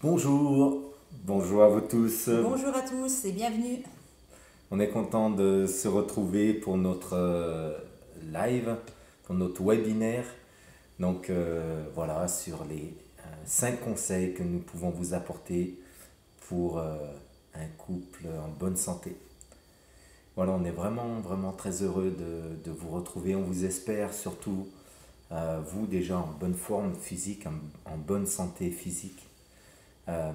Bonjour, bonjour à vous tous. Bonjour à tous et bienvenue. On est content de se retrouver pour notre live, pour notre webinaire. Donc voilà, sur les 5 conseils que nous pouvons vous apporter pour un couple en bonne santé. Voilà, on est vraiment très heureux de vous retrouver. On vous espère surtout, vous déjà en bonne forme physique, en bonne santé physique. Euh,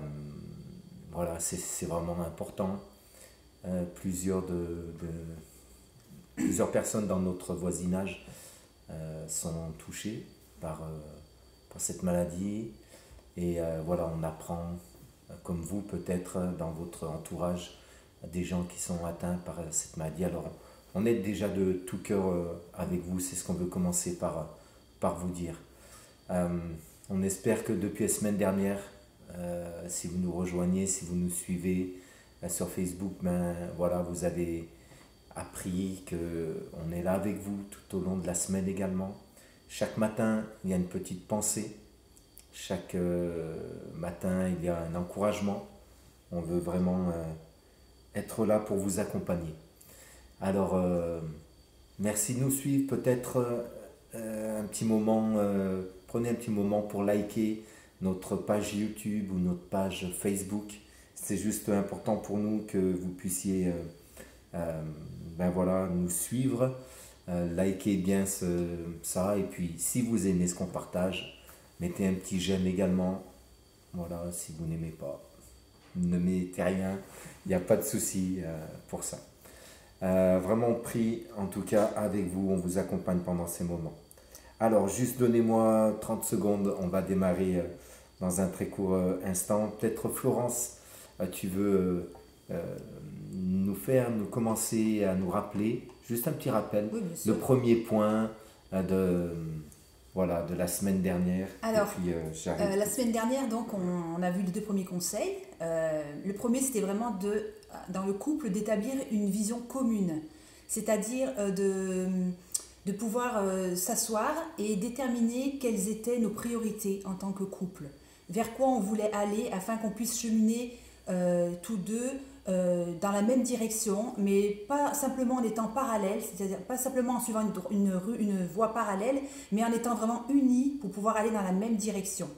voilà, c'est vraiment important. Plusieurs personnes dans notre voisinage sont touchées par cette maladie. Et voilà, on apprend, comme vous peut-être, dans votre entourage, des gens qui sont atteints par cette maladie. Alors, on est déjà de tout cœur avec vous, c'est ce qu'on veut commencer par vous dire. Euh, on espère que depuis la semaine dernière, si vous nous rejoignez, si vous nous suivez sur Facebook, ben voilà, vous avez appris qu'on est là avec vous tout au long de la semaine également. Chaque matin, il y a une petite pensée. Chaque matin, il y a un encouragement. On veut vraiment être là pour vous accompagner. Alors, merci de nous suivre. Peut-être un petit moment, prenez un petit moment pour liker notre page YouTube ou notre page Facebook. C'est juste important pour nous que vous puissiez ben voilà, nous suivre, likez bien ça. Et puis, si vous aimez ce qu'on partage, mettez un petit j'aime également. Voilà, si vous n'aimez pas, ne mettez rien. Il n'y a pas de souci pour ça. Vraiment, on prie en tout cas avec vous, on vous accompagne pendant ces moments. Alors, juste donnez-moi 30 secondes, on va démarrer dans un très court instant. Peut-être Florence, tu veux nous commencer à nous rappeler, juste un petit rappel, Oui, bien le sûr. premier point voilà, de la semaine dernière. Et Alors, puis, j'arrive la tout de semaine suite. dernière, donc, on a vu les deux premiers conseils. Le premier, c'était vraiment dans le couple, d'établir une vision commune. C'est-à-dire de pouvoir s'asseoir et déterminer quelles étaient nos priorités en tant que couple. Vers quoi on voulait aller afin qu'on puisse cheminer tous deux dans la même direction, mais pas simplement en étant parallèles, c'est-à-dire pas simplement en suivant une voie parallèle, mais en étant vraiment unis pour pouvoir aller dans la même direction.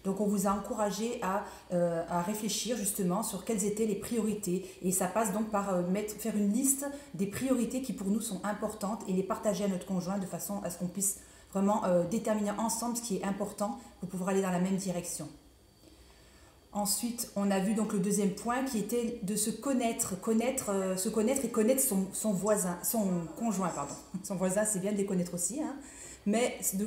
Donc on vous a encouragé à réfléchir justement sur quelles étaient les priorités. Et ça passe donc par faire une liste des priorités qui pour nous sont importantes et les partager à notre conjoint de façon à ce qu'on puisse vraiment déterminer ensemble ce qui est important pour pouvoir aller dans la même direction. Ensuite, on a vu donc le deuxième point qui était de se connaître, se connaître et connaître son voisin, son conjoint, pardon. Son voisin, c'est bien de les connaître aussi, hein, mais de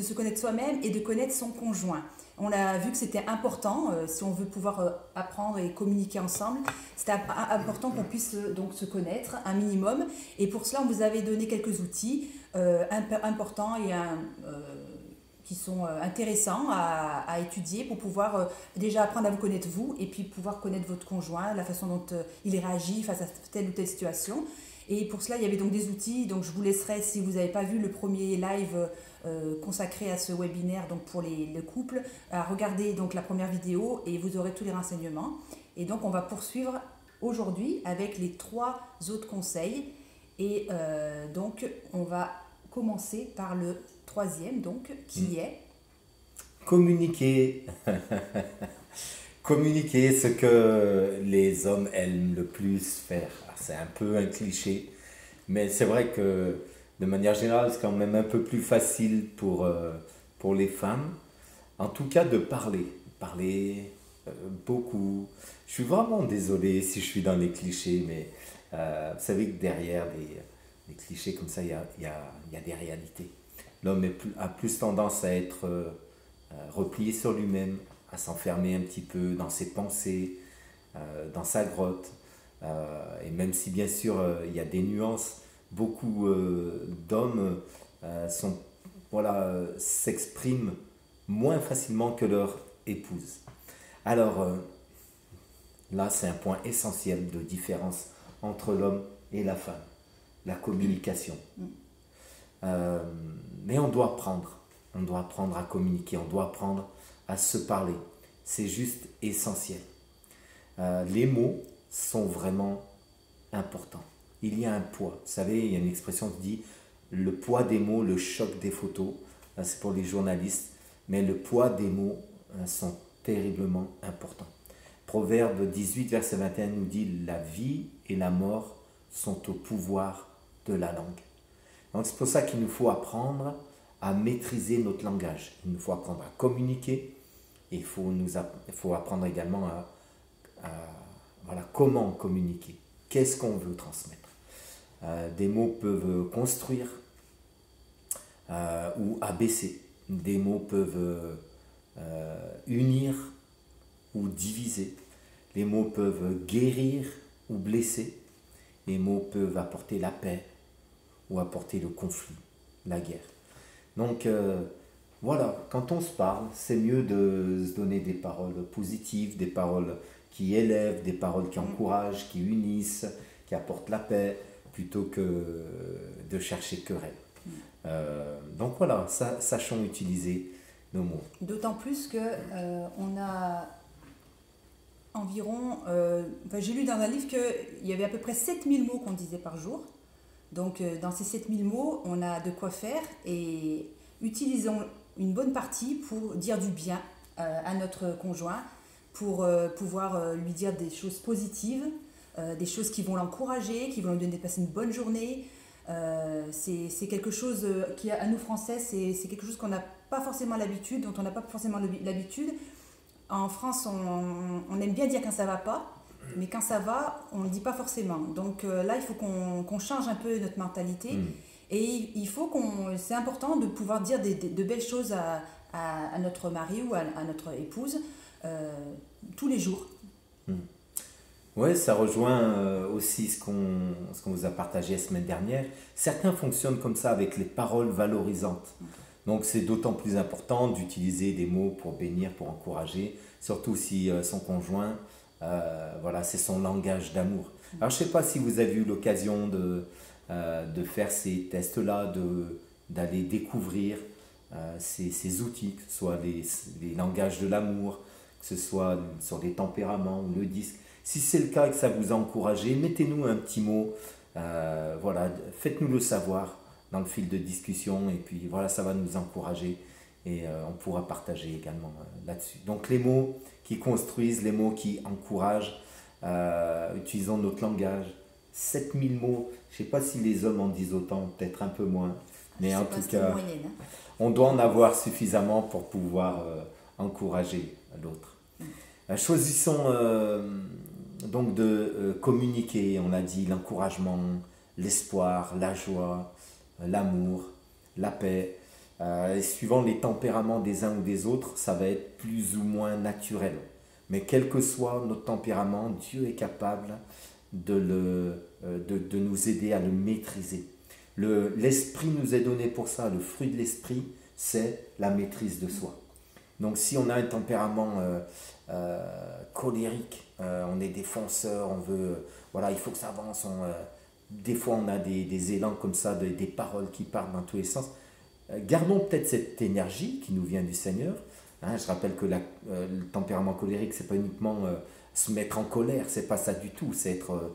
se connaître soi-même et de connaître son conjoint. On a vu que c'était important, si on veut pouvoir apprendre et communiquer ensemble, c'était important qu'on puisse donc se connaître un minimum. Et pour cela, on vous avait donné quelques outils importants et qui sont intéressants à étudier pour pouvoir déjà apprendre à vous connaître vous et puis pouvoir connaître votre conjoint, la façon dont il réagit face à telle ou telle situation. Et pour cela, il y avait donc des outils. Donc je vous laisserai, si vous n'avez pas vu le premier live consacré à ce webinaire donc pour le couple, à regarder donc la première vidéo et vous aurez tous les renseignements. Et donc on va poursuivre aujourd'hui avec les 3 autres conseils. Et donc on va commencer par le troisième, donc, qui est Communiquer. Communiquer ce que les hommes aiment le plus faire. Alors, c'est un peu un cliché, mais c'est vrai que de manière générale, c'est quand même un peu plus facile pour les femmes. En tout cas, de parler. Parler beaucoup. Je suis vraiment désolé si je suis dans les clichés, mais vous savez que derrière des clichés comme ça, il y a des réalités. L'homme a plus tendance à être replié sur lui-même, à s'enfermer un petit peu dans ses pensées, dans sa grotte. Et même si bien sûr il y a des nuances, beaucoup d'hommes voilà, s'expriment moins facilement que leur épouse. Alors là, c'est un point essentiel de différence entre l'homme et la femme, la communication. Euh, mais on doit apprendre à communiquer, on doit apprendre à se parler. c'est juste essentiel. Les mots sont vraiment importants. Il y a un poids. Vous savez, il y a une expression qui dit le poids des mots, le choc des photos. C'est pour les journalistes. Mais le poids des mots sont terriblement importants. Proverbe 18, verset 21 nous dit la vie et la mort sont au pouvoir de la langue. Donc c'est pour ça qu'il nous faut apprendre à maîtriser notre langage. Il nous faut apprendre à communiquer. Et il faut apprendre également voilà, comment communiquer. Qu'est-ce qu'on veut transmettre. Des mots peuvent construire ou abaisser. Des mots peuvent unir ou diviser. Les mots peuvent guérir ou blesser. Les mots peuvent apporter la paix ou apporter le conflit, la guerre. Donc voilà, quand on se parle, c'est mieux de se donner des paroles positives, des paroles qui élèvent, des paroles qui encouragent, qui unissent, qui apportent la paix, plutôt que de chercher querelle. Donc voilà, sachons utiliser nos mots. D'autant plus que on a environ, j'ai lu dans un livre qu'il y avait à peu près 7000 mots qu'on disait par jour. Donc dans ces 7000 mots, on a de quoi faire et utilisons une bonne partie pour dire du bien à notre conjoint, pour pouvoir lui dire des choses positives, des choses qui vont l'encourager, qui vont lui donner de passer une bonne journée. C'est quelque chose qui, à nous Français, c'est quelque chose qu'on n'a pas forcément l'habitude, dont on n'a pas forcément l'habitude. En France, on aime bien dire quand ça va pas, mais quand ça va, on ne le dit pas forcément. Donc là, il faut qu'on change un peu notre mentalité. Et il faut c'est important de pouvoir dire de belles choses à notre mari ou à notre épouse tous les jours. Oui, ça rejoint aussi ce qu'on vous a partagé la semaine dernière. Certains fonctionnent comme ça avec les paroles valorisantes. Donc c'est d'autant plus important d'utiliser des mots pour bénir, pour encourager, surtout si son conjoint, voilà, c'est son langage d'amour. Alors je ne sais pas si vous avez eu l'occasion de faire ces tests-là, d'aller découvrir ces outils, que ce soit les langages de l'amour, que ce soit sur les tempéraments ou le disque. Si c'est le cas et que ça vous a encouragé, mettez-nous un petit mot, voilà, faites-nous le savoir dans le fil de discussion et puis voilà, ça va nous encourager et on pourra partager également là-dessus. Donc les mots qui construisent, les mots qui encouragent, utilisons notre langage. 7000 mots, je ne sais pas si les hommes en disent autant, peut-être un peu moins, mais en tout cas, moyenne, hein. On doit en avoir suffisamment pour pouvoir encourager l'autre. Choisissons donc de communiquer, on l'a dit, l'encouragement, l'espoir, la joie, l'amour, la paix. Et suivant les tempéraments des uns ou des autres, ça va être plus ou moins naturel. Mais quel que soit notre tempérament, Dieu est capable de nous aider à le maîtriser. L'esprit nous est donné pour ça. Le fruit de l'esprit, c'est la maîtrise de soi. Donc si on a un tempérament colérique, on est défenseur, on veut, voilà, il faut que ça avance. Des fois on a des élans comme ça, des paroles qui partent dans tous les sens. Gardons peut-être cette énergie qui nous vient du Seigneur. Je rappelle que le tempérament colérique, c'est pas uniquement se mettre en colère, c'est pas ça du tout, c'est être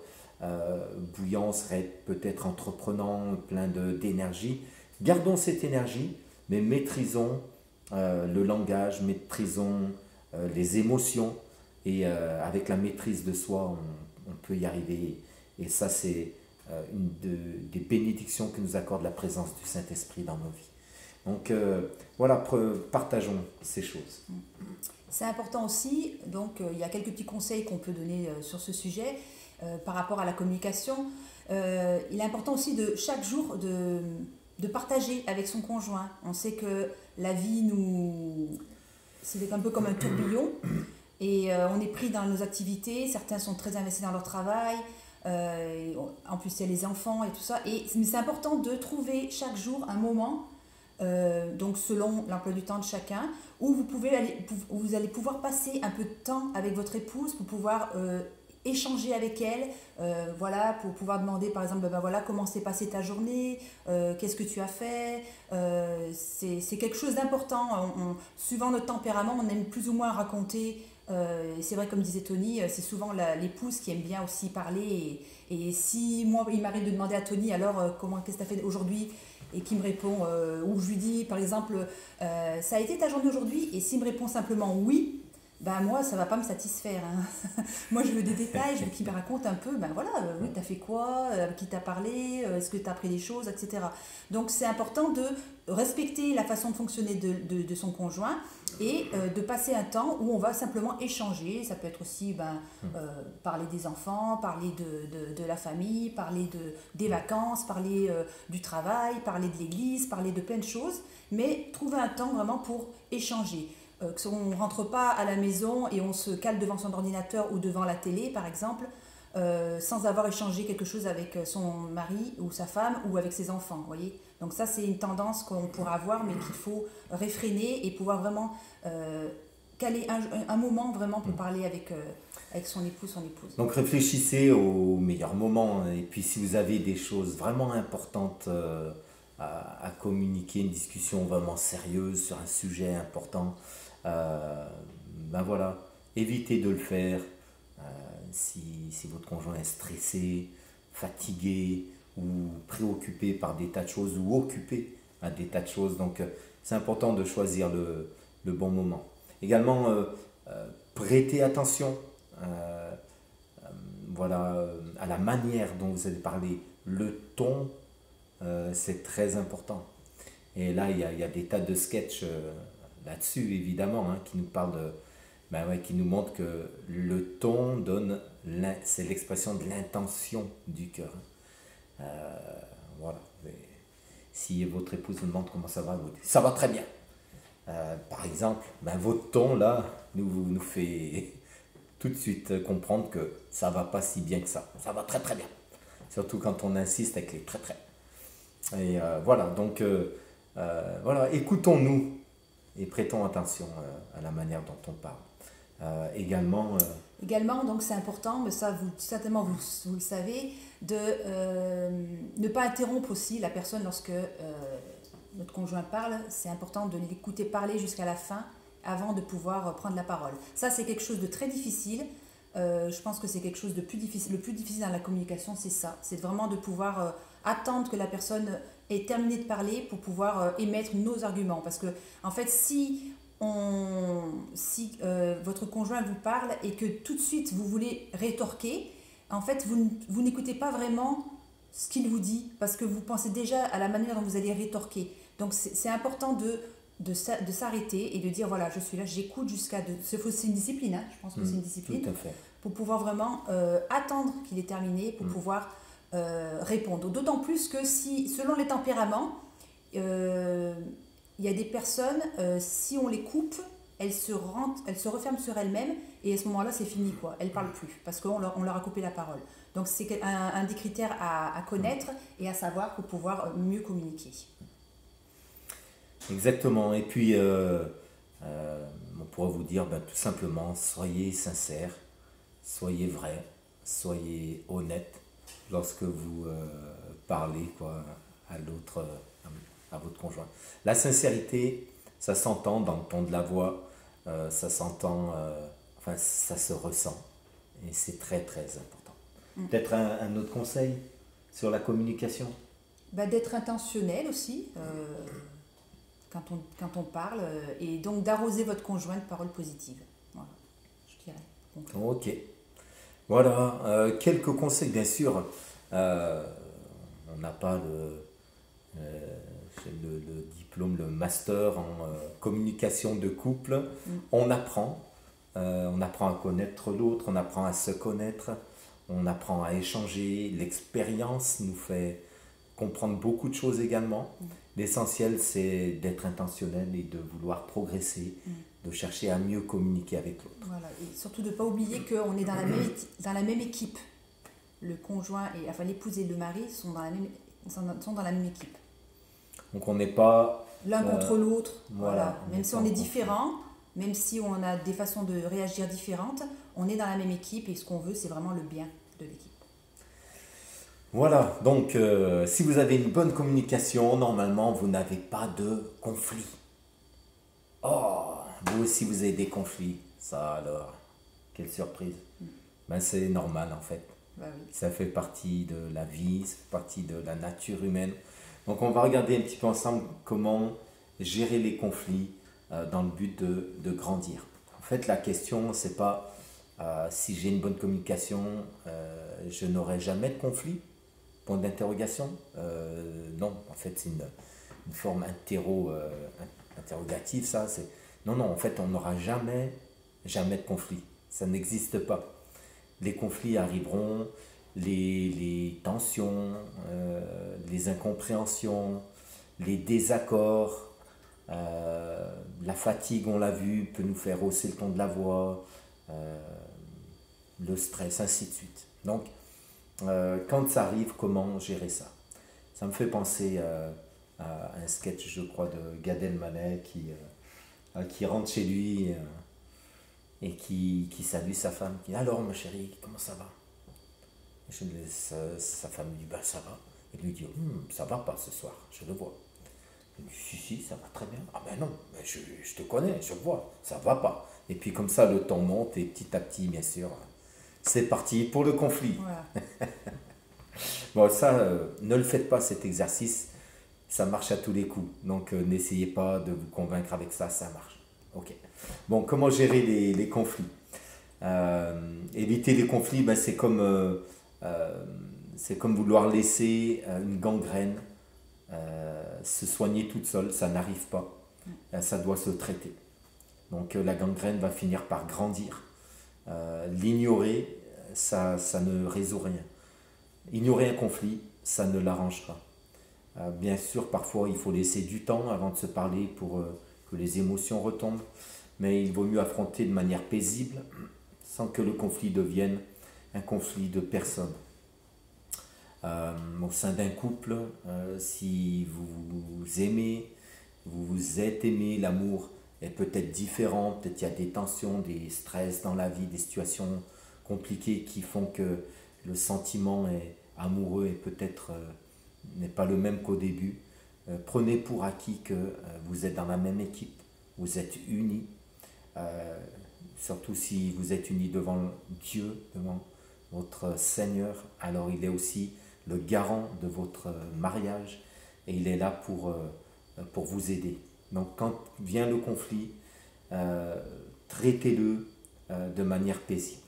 bouillant, serait peut-être entreprenant, plein d'énergie. Gardons cette énergie, mais maîtrisons le langage, maîtrisons les émotions, et avec la maîtrise de soi, on peut y arriver. Et ça, c'est une des bénédictions que nous accorde la présence du Saint-Esprit dans nos vies. Donc voilà, partageons ces choses. C'est important aussi, donc il y a quelques petits conseils qu'on peut donner sur ce sujet par rapport à la communication. Il est important aussi de chaque jour de partager avec son conjoint. On sait que la vie c'est un peu comme un tourbillon et on est pris dans nos activités. Certains sont très investis dans leur travail. En plus, il y a les enfants et tout ça. Mais c'est important de trouver chaque jour un moment, donc selon l'emploi du temps de chacun, où vous allez pouvoir passer un peu de temps avec votre épouse pour pouvoir échanger avec elle, voilà, pour pouvoir demander par exemple, voilà, comment s'est passée ta journée, qu'est-ce que tu as fait, c'est quelque chose d'important. Suivant notre tempérament, on aime plus ou moins raconter Et c'est vrai, comme disait Tony, c'est souvent l'épouse qui aime bien aussi parler. Et si moi, il m'arrive de demander à Tony, alors qu'est-ce que tu as fait aujourd'hui? Et qui me répond, ou je lui dis par exemple, ça a été ta journée aujourd'hui? Et s'il me répond simplement oui, ben moi, ça va pas me satisfaire, hein. Moi, je veux des détails, je veux qu'il me raconte un peu, ben voilà, oui, t'as fait quoi, qui t'a parlé, est-ce que t'as appris des choses, etc. Donc, c'est important de respecter la façon de fonctionner de son conjoint et de passer un temps où on va simplement échanger. Ça peut être aussi parler des enfants, parler de la famille, parler des vacances, parler du travail, parler de l'église, parler de plein de choses, mais trouver un temps vraiment pour échanger. On ne rentre pas à la maison et on se cale devant son ordinateur ou devant la télé, par exemple, sans avoir échangé quelque chose avec son mari ou sa femme ou avec ses enfants, vous voyez. Donc ça, c'est une tendance qu'on pourra avoir, mais qu'il faut réfréner et pouvoir vraiment caler un moment vraiment pour parler avec son époux, son épouse. Donc réfléchissez au meilleur moment, et puis si vous avez des choses vraiment importantes à communiquer, une discussion vraiment sérieuse sur un sujet important, ben voilà, évitez de le faire si votre conjoint est stressé, fatigué ou préoccupé par des tas de choses ou occupé à des tas de choses. Donc c'est important de choisir le bon moment. Également, prêtez attention voilà, à la manière dont vous allez parler. Le ton, c'est très important. Et là, il y a des tas de sketchs là-dessus, évidemment, hein, qui nous parlent qui nous montrent que le ton c'est l'expression de l'intention du cœur. Voilà. Si votre épouse vous demande comment ça va, vous dites ça va très bien. Par exemple, votre ton là nous fait tout de suite comprendre que ça va pas si bien que ça. Ça va très très bien. Surtout quand on insiste avec les très très. Et voilà, donc voilà, écoutons-nous et prêtons attention à la manière dont on parle. Également, donc c'est important, mais ça, certainement vous le savez, de ne pas interrompre aussi la personne lorsque notre conjoint parle. C'est important de l'écouter parler jusqu'à la fin avant de pouvoir prendre la parole. Ça, c'est quelque chose de très difficile. Je pense que c'est quelque chose de plus difficile. Le plus difficile dans la communication, c'est ça. C'est vraiment de pouvoir attendre que la personne ait terminé de parler pour pouvoir émettre nos arguments. Parce que, en fait, si votre conjoint vous parle et que tout de suite vous voulez rétorquer, en fait, vous n'écoutez pas vraiment ce qu'il vous dit parce que vous pensez déjà à la manière dont vous allez rétorquer. Donc, c'est important de s'arrêter et de dire voilà, je suis là, j'écoute jusqu'à... C'est une discipline, hein, je pense que c'est une discipline. Tout à fait. Pour pouvoir vraiment attendre qu'il ait terminé, pour pouvoir répondre. D'autant plus que selon les tempéraments, il y a des personnes, si on les coupe, elles se referment sur elles-mêmes et à ce moment-là, c'est fini, quoi. Elles ne parlent plus parce qu'on leur a coupé la parole. Donc, c'est un des critères à connaître et à savoir pour pouvoir mieux communiquer. Exactement. Et puis, on pourrait vous dire tout simplement, soyez sincère, soyez vrai, soyez honnête lorsque vous parlez à l'autre, à votre conjoint. La sincérité, ça s'entend dans le ton de la voix, ça s'entend, ça se ressent. Et c'est très très important. Peut-être un autre conseil sur la communication? D'être intentionnel aussi. Quand on parle, et donc d'arroser votre conjoint de paroles positives. Voilà, je dirais. Ok. Voilà, quelques conseils, bien sûr. On n'a pas le diplôme, le master en communication de couple. On apprend à connaître l'autre, on apprend à se connaître, on apprend à échanger. L'expérience nous fait comprendre beaucoup de choses également. L'essentiel, c'est d'être intentionnel et de vouloir progresser, de chercher à mieux communiquer avec l'autre. Voilà, et surtout de ne pas oublier qu'on est dans la même équipe. Le conjoint, l'épouse et le mari sont dans la même équipe. Donc on n'est pas... L'un contre l'autre, voilà. Même si on est différents, même si on a des façons de réagir différentes, on est dans la même équipe et ce qu'on veut, c'est vraiment le bien de l'équipe. Voilà, donc si vous avez une bonne communication, normalement, vous n'avez pas de conflit. Oh, vous aussi, vous avez des conflits. Ça alors, quelle surprise. Ben, c'est normal en fait. Bah oui. Ça fait partie de la vie, ça fait partie de la nature humaine. Donc on va regarder un petit peu ensemble comment gérer les conflits dans le but de grandir. En fait, la question, c'est pas si j'ai une bonne communication, je n'aurai jamais de conflit. Point d'interrogation. Non, en fait, c'est une forme interrogative, ça. Non, non, en fait, on n'aura jamais de conflit. Ça n'existe pas. Les conflits arriveront, les tensions, les incompréhensions, les désaccords, la fatigue, on l'a vu, peut nous faire hausser le ton de la voix, le stress, ainsi de suite. Donc, quand ça arrive, comment gérer ça? Ça me fait penser à un sketch, je crois, de Gad Elmaleh qui rentre chez lui et qui salue sa femme, qui dit alors ma chérie, comment ça va? Sa femme lui dit ben ça va. Il lui dit ça va pas ce soir, je le vois. Il dit si, ça va très bien. Ah ben non, mais je te connais, je vois, ça va pas. Et puis comme ça, le temps monte et petit à petit, bien sûr, c'est parti pour le conflit. Voilà. Bon, ça, ne le faites pas cet exercice, ça marche à tous les coups. Donc n'essayez pas de vous convaincre avec ça, ça marche. Ok. Bon, comment gérer les conflits? Éviter les conflits, ben, c'est comme vouloir laisser une gangrène se soigner toute seule, ça n'arrive pas. Ça doit se traiter. Donc la gangrène va finir par grandir. L'ignorer, ça ne résout rien. Ignorer un conflit, ça ne l'arrange pas. Bien sûr, parfois, il faut laisser du temps avant de se parler pour que les émotions retombent, mais il vaut mieux affronter de manière paisible sans que le conflit devienne un conflit de personnes. Au sein d'un couple, si vous vous aimez, vous vous êtes aimé, l'amour est peut-être différent, peut-être il y a des tensions, des stress dans la vie, des situations compliquées qui font que le sentiment amoureux est peut-être n'est pas le même qu'au début. Prenez pour acquis que vous êtes dans la même équipe, vous êtes unis, surtout si vous êtes unis devant Dieu, devant votre Seigneur, alors il est aussi le garant de votre mariage et il est là pour vous aider. Donc quand vient le conflit, traitez-le de manière paisible.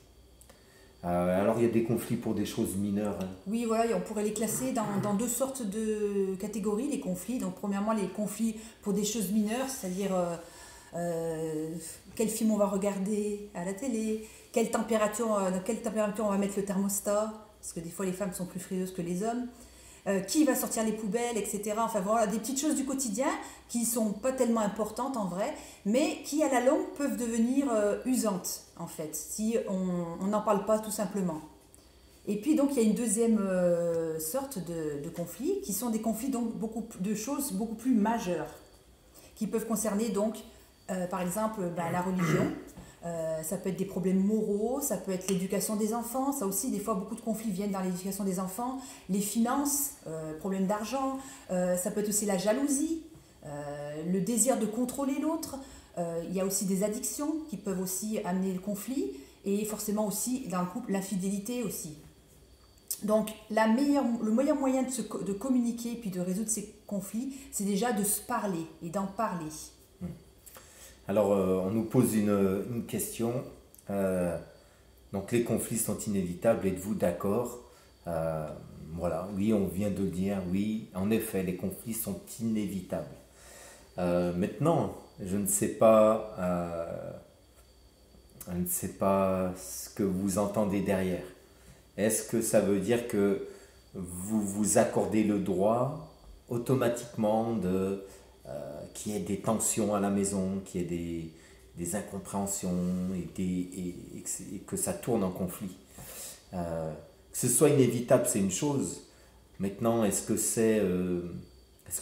Alors il y a des conflits pour des choses mineures. Hein. Oui, voilà, et on pourrait les classer dans deux sortes de catégories, les conflits. Donc, premièrement, les conflits pour des choses mineures, c'est-à-dire quel film on va regarder à la télé, dans quelle température on va mettre le thermostat, parce que des fois les femmes sont plus frileuses que les hommes, qui va sortir les poubelles, etc. Enfin voilà, des petites choses du quotidien qui ne sont pas tellement importantes en vrai, mais qui à la longue peuvent devenir usantes en fait, si on n'en parle pas tout simplement. Et puis donc il y a une deuxième sorte de conflits qui sont des conflits donc de choses beaucoup plus majeures qui peuvent concerner donc par exemple la religion, ça peut être des problèmes moraux, ça peut être l'éducation des enfants, ça aussi des fois beaucoup de conflits viennent dans l'éducation des enfants, les finances, problèmes d'argent, ça peut être aussi la jalousie, le désir de contrôler l'autre, il y a aussi des addictions qui peuvent aussi amener le conflit et forcément aussi dans le couple l'infidélité aussi. Donc, le meilleur moyen de communiquer puis de résoudre ces conflits, c'est déjà de se parler et d'en parler. Alors, on nous pose une question. Donc, les conflits sont inévitables. Êtes-vous d'accord? Voilà, oui, on vient de le dire. Oui, en effet, les conflits sont inévitables. Maintenant, je ne sais pas ce que vous entendez derrière. Est-ce que ça veut dire que vous vous accordez le droit automatiquement qu'il y ait des tensions à la maison, qu'il y ait des incompréhensions et que ça tourne en conflit? Que ce soit inévitable, c'est une chose. Maintenant, est-ce que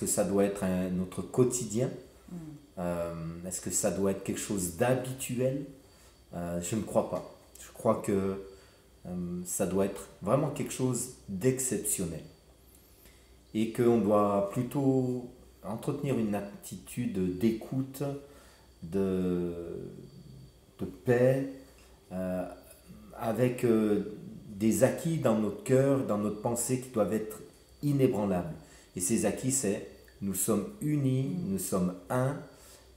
ça doit être notre quotidien? Est-ce que ça doit être quelque chose d'habituel? Je ne crois pas. Je crois que ça doit être vraiment quelque chose d'exceptionnel et qu'on doit plutôt entretenir une attitude d'écoute, de de paix, avec des acquis dans notre cœur, dans notre pensée qui doivent être inébranlables. Et ces acquis, c'est nous sommes unis, nous sommes un.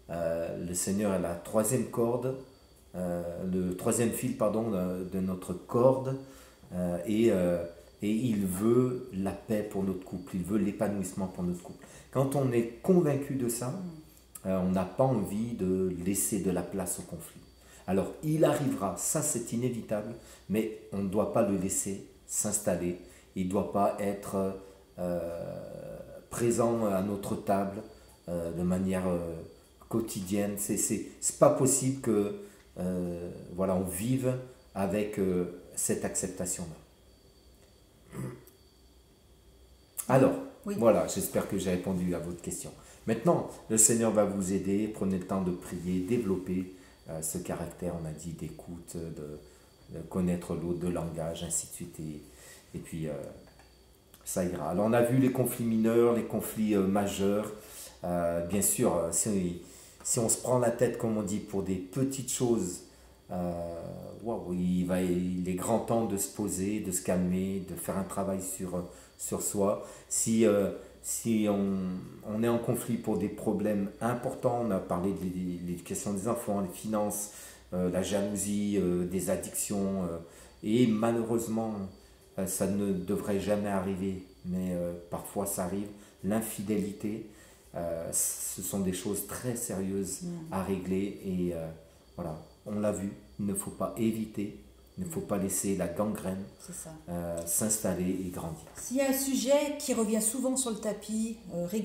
Le Seigneur est la troisième corde, le troisième fil pardon, de notre corde, et il veut la paix pour notre couple, il veut l'épanouissement pour notre couple. Quand on est convaincu de ça, on n'a pas envie de laisser de la place au conflit. Alors il arrivera, ça c'est inévitable, mais on ne doit pas le laisser s'installer, il ne doit pas être présent à notre table de manière quotidienne. C'est pas possible que voilà, on vive avec cette acceptation-là. Alors, Oui. voilà, j'espère que j'ai répondu à votre question. Maintenant, le Seigneur va vous aider, prenez le temps de prier, développer ce caractère, on a dit, d'écoute, de connaître l'autre, de langage, ainsi de suite, et puis ça ira. Alors on a vu les conflits mineurs, les conflits majeurs. Bien sûr, si on se prend la tête, comme on dit, pour des petites choses, il est grand temps de se poser, de se calmer, de faire un travail sur soi. Si on est en conflit pour des problèmes importants, on a parlé de l'éducation des enfants, les finances, la jalousie, des addictions, et malheureusement, ça ne devrait jamais arriver, mais parfois ça arrive. L'infidélité, ce sont des choses très sérieuses à régler, et voilà, on l'a vu, il ne faut pas éviter, il ne faut pas laisser la gangrène s'installer et grandir. S'il y a un sujet qui revient souvent sur le tapis,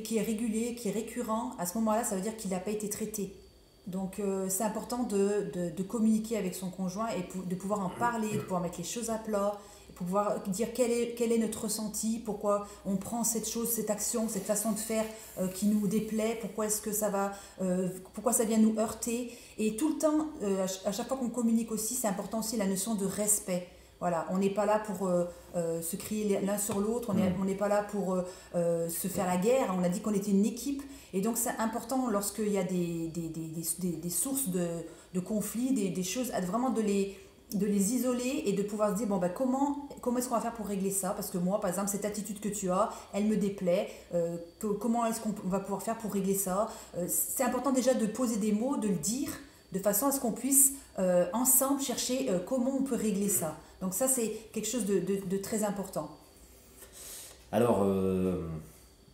qui est régulier, qui est récurrent, à ce moment-là, ça veut dire qu'il n'a pas été traité. Donc c'est important de communiquer avec son conjoint et de pouvoir en parler, de pouvoir mettre les choses à plat, pour pouvoir dire quel est notre ressenti, pourquoi on prend cette chose, cette action, cette façon de faire qui nous déplaît, pourquoi est-ce que pourquoi ça vient nous heurter. Et tout le temps, à chaque fois qu'on communique aussi, c'est important aussi la notion de respect. Voilà, on n'est pas là pour se crier l'un sur l'autre, on n'est pas là pour se faire la guerre, on a dit qu'on était une équipe. Et donc c'est important lorsqu'il y a des sources de conflits, des choses, vraiment de les isoler et de pouvoir se dire comment est-ce qu'on va faire pour régler ça, parce que moi par exemple cette attitude que tu as elle me déplaît, comment est-ce qu'on va pouvoir faire pour régler ça. C'est important déjà de poser des mots, de le dire de façon à ce qu'on puisse ensemble chercher comment on peut régler ça. Donc ça c'est quelque chose de très important. Alors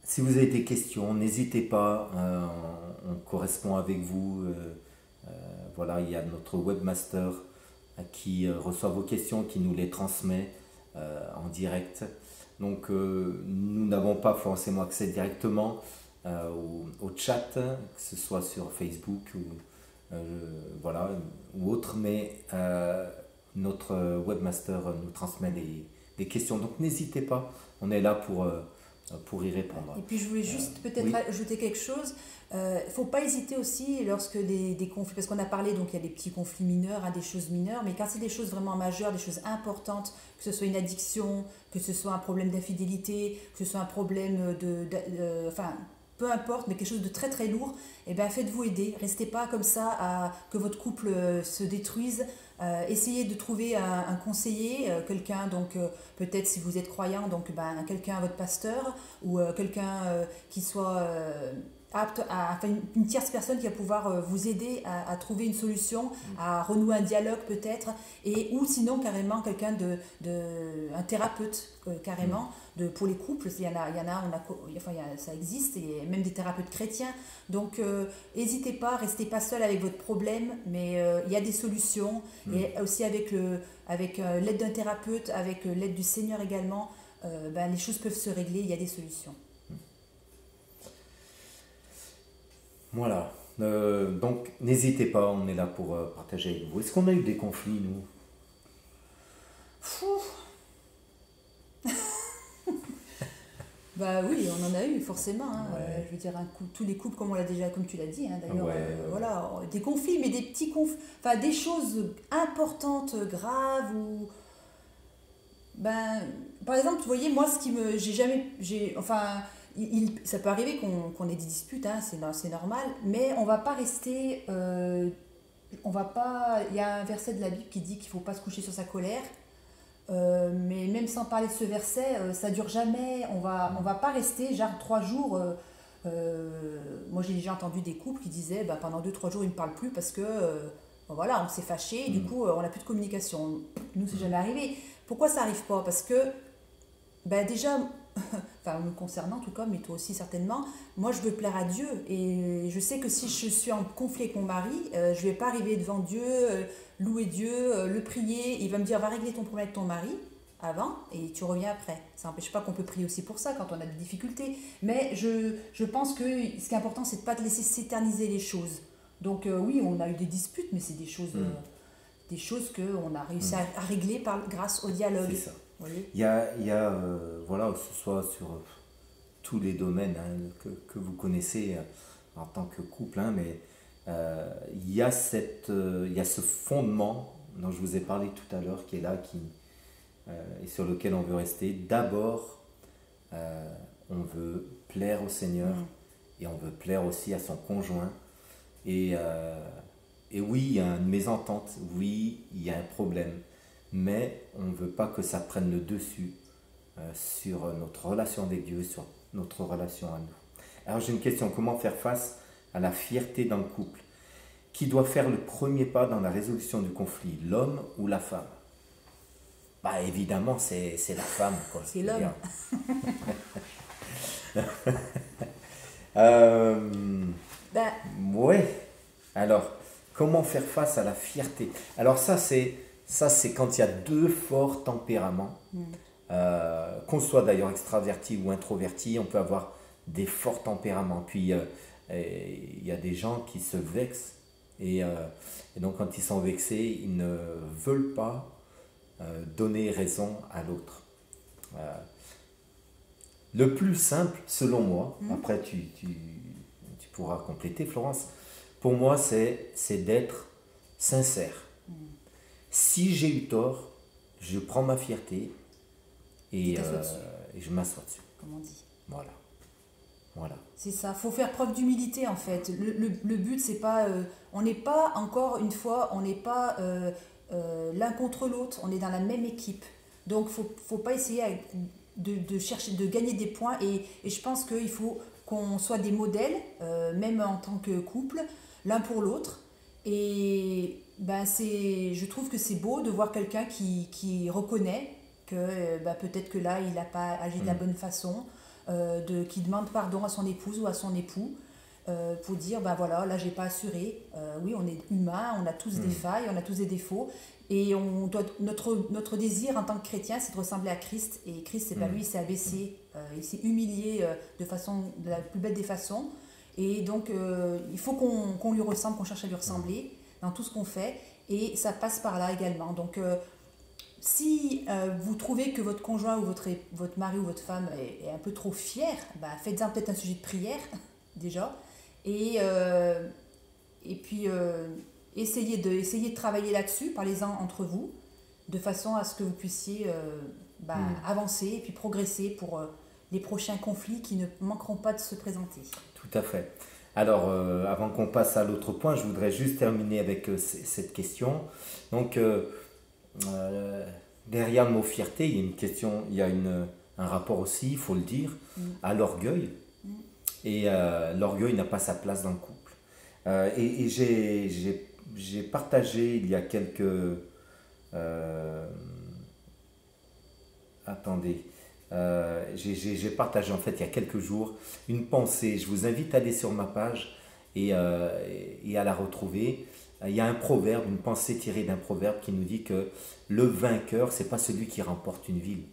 si vous avez des questions, n'hésitez pas, on correspond avec vous, voilà, il y a notre webmaster qui reçoit vos questions, qui nous les transmet en direct. Donc nous n'avons pas forcément accès directement au chat, que ce soit sur Facebook ou autre, mais notre webmaster nous transmet des questions. Donc n'hésitez pas, on est là pour y répondre. Et puis je voulais juste peut-être ajouter quelque chose. Il ne faut pas hésiter aussi lorsque des conflits, parce qu'on a parlé, donc il y a des petits conflits mineurs, des choses mineures, mais quand c'est des choses vraiment majeures, des choses importantes, que ce soit une addiction, que ce soit un problème d'infidélité, que ce soit un problème peu importe, mais quelque chose de très très lourd, faites-vous aider. Restez pas comme ça que votre couple se détruise. Essayez de trouver un conseiller, quelqu'un, donc peut-être si vous êtes croyant, donc quelqu'un, votre pasteur, ou quelqu'un qui soit apte une tierce personne qui va pouvoir vous aider à trouver une solution, à renouer un dialogue peut-être, ou sinon carrément quelqu'un un thérapeute carrément pour les couples. Ça existe, et même des thérapeutes chrétiens. Donc n'hésitez pas, restez pas seul avec votre problème, mais il y a des solutions, et aussi avec l'aide d'un thérapeute, avec l'aide du Seigneur également, les choses peuvent se régler, il y a des solutions. Voilà, donc n'hésitez pas, on est là pour partager avec vous. Est-ce qu'on a eu des conflits, nous? Oui, on en a eu forcément. Je veux dire, tous les couples, comme tu l'as dit, d'ailleurs, voilà, des conflits, mais des petits conflits, des choses importantes, graves, ou par exemple, vous voyez, moi, ça peut arriver qu'on ait des disputes, c'est normal, mais on va pas rester on va pas. Il y a un verset de la Bible qui dit qu'il ne faut pas se coucher sur sa colère. Mais même sans parler de ce verset, ça dure jamais. On va pas rester genre 3 jours. Moi, j'ai déjà entendu des couples qui disaient bah, pendant 2-3 jours, ils ne parlent plus parce que bon, voilà, on s'est fâché, et du coup, on n'a plus de communication. Nous, c'est jamais arrivé. Pourquoi ça n'arrive pas? Parce que bah, déjà, enfin, me concernant en tout cas, mais toi aussi certainement, moi, je veux plaire à Dieu. Et je sais que si je suis en conflit avec mon mari, je ne vais pas arriver devant Dieu, louer Dieu, le prier. Il va me dire, va régler ton problème avec ton mari avant et tu reviens après. Ça n'empêche pas qu'on peut prier aussi pour ça quand on a des difficultés. Mais je pense que ce qui est important, c'est de ne pas laisser s'éterniser les choses. Donc oui, on a eu des disputes, mais c'est des choses qu'on a réussi à régler grâce au dialogue. C'est ça. Vous voyez. Voilà, que ce soit sur tous les domaines que vous connaissez en tant que couple, hein, mais il y a ce fondement dont je vous ai parlé tout à l'heure qui est là, et sur lequel on veut rester. D'abord, on veut plaire au Seigneur et on veut plaire aussi à son conjoint. Et oui, il y a une mésentente, oui, il y a un problème, mais on ne veut pas que ça prenne le dessus sur notre relation avec Dieu, sur notre relation à nous. Alors j'ai une question, comment faire face à la fierté dans le couple? Qui doit faire le premier pas dans la résolution du conflit, l'homme ou la femme? Bah évidemment, c'est la femme, quoi. C'est l'homme. Ben, Ouais. Alors, comment faire face à la fierté? Alors ça c'est quand il y a deux forts tempéraments. Qu'on soit d'ailleurs extraverti ou introverti, on peut avoir des forts tempéraments. Puis il y a des gens qui se vexent et donc quand ils sont vexés, ils ne veulent pas donner raison à l'autre. Le plus simple, selon moi, après tu pourras compléter, Florence, pour moi c'est d'être sincère. Si j'ai eu tort, je prends ma fierté et je m'assois dessus. comme on dit. Voilà. C'est ça, faut faire preuve d'humilité en fait. Le but, c'est pas. On n'est pas, encore une fois, on n'est pas l'un contre l'autre, on est dans la même équipe. Donc, faut pas essayer de chercher, de gagner des points. Et je pense qu'il faut qu'on soit des modèles, même en tant que couple, l'un pour l'autre. Et ben, je trouve que c'est beau de voir quelqu'un qui reconnaît que peut-être que là, il n'a pas agi de la bonne façon. Qui demande pardon à son épouse ou à son époux pour dire ben voilà, là j'ai pas assuré. Oui, on est humain, on a tous des failles, on a tous des défauts, et notre désir en tant que chrétien, c'est de ressembler à Christ. Et Christ, c'est pas lui, il s'est abaissé, il s'est humilié de la plus belle des façons. Et donc il faut qu'on lui ressemble, qu'on cherche à lui ressembler dans tout ce qu'on fait, et ça passe par là également. Donc si vous trouvez que votre conjoint ou votre mari ou votre femme est un peu trop fier, faites-en peut-être un sujet de prière, déjà. Et puis, essayez de travailler là-dessus, parlez-en entre vous, de façon à ce que vous puissiez avancer et puis progresser pour les prochains conflits qui ne manqueront pas de se présenter. Tout à fait. Alors, avant qu'on passe à l'autre point, je voudrais juste terminer avec cette question. Donc, derrière le mot fierté, il y a une question, il y a un rapport aussi, il faut le dire, à l'orgueil. Et l'orgueil n'a pas sa place dans le couple. Et j'ai partagé il y a quelques... attendez. J'ai partagé en fait il y a quelques jours une pensée. Je vous invite à aller sur ma page et à la retrouver. Il y a un proverbe, une pensée tirée d'un proverbe qui nous dit que le vainqueur, c'est pas celui qui remporte une ville.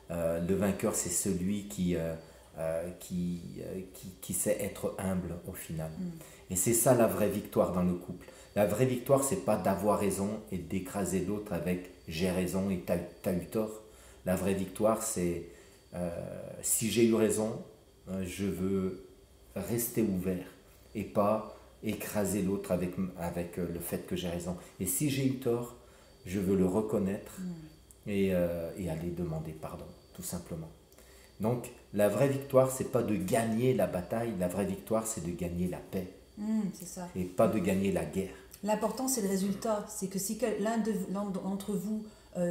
Le vainqueur, c'est celui qui sait être humble au final. Et c'est ça la vraie victoire dans le couple. La vraie victoire, c'est pas d'avoir raison et d'écraser l'autre avec j'ai raison et t'as eu tort. La vraie victoire, c'est si j'ai eu raison, je veux rester ouvert et pas écraser l'autre avec le fait que j'ai raison. Et si j'ai eu tort, je veux le reconnaître et aller demander pardon, tout simplement. Donc, la vraie victoire, c'est pas de gagner la bataille, la vraie victoire, c'est de gagner la paix. C'est ça. Et pas de gagner la guerre. L'important, c'est le résultat. C'est que si l'un d'entre vous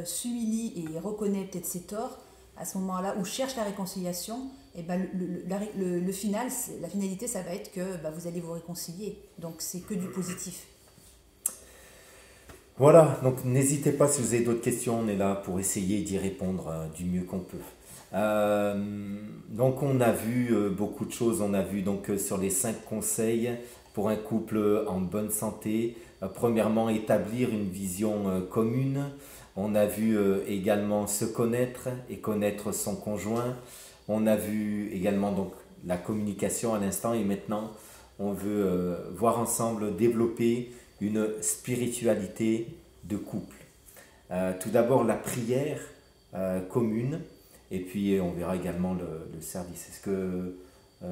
s'humilie et reconnaît peut-être ses torts, à ce moment-là, ou cherche la réconciliation, et ben le final, la finalité, ça va être que vous allez vous réconcilier. Donc, c'est que du positif. Voilà, donc n'hésitez pas si vous avez d'autres questions, on est là pour essayer d'y répondre du mieux qu'on peut. Donc on a vu beaucoup de choses, on a vu donc sur les 5 conseils pour un couple en bonne santé. Premièrement, établir une vision commune. On a vu également se connaître et connaître son conjoint. On a vu également donc la communication à l'instant et maintenant on veut voir ensemble développer une spiritualité de couple. Tout d'abord la prière commune et puis on verra également le service. Est-ce que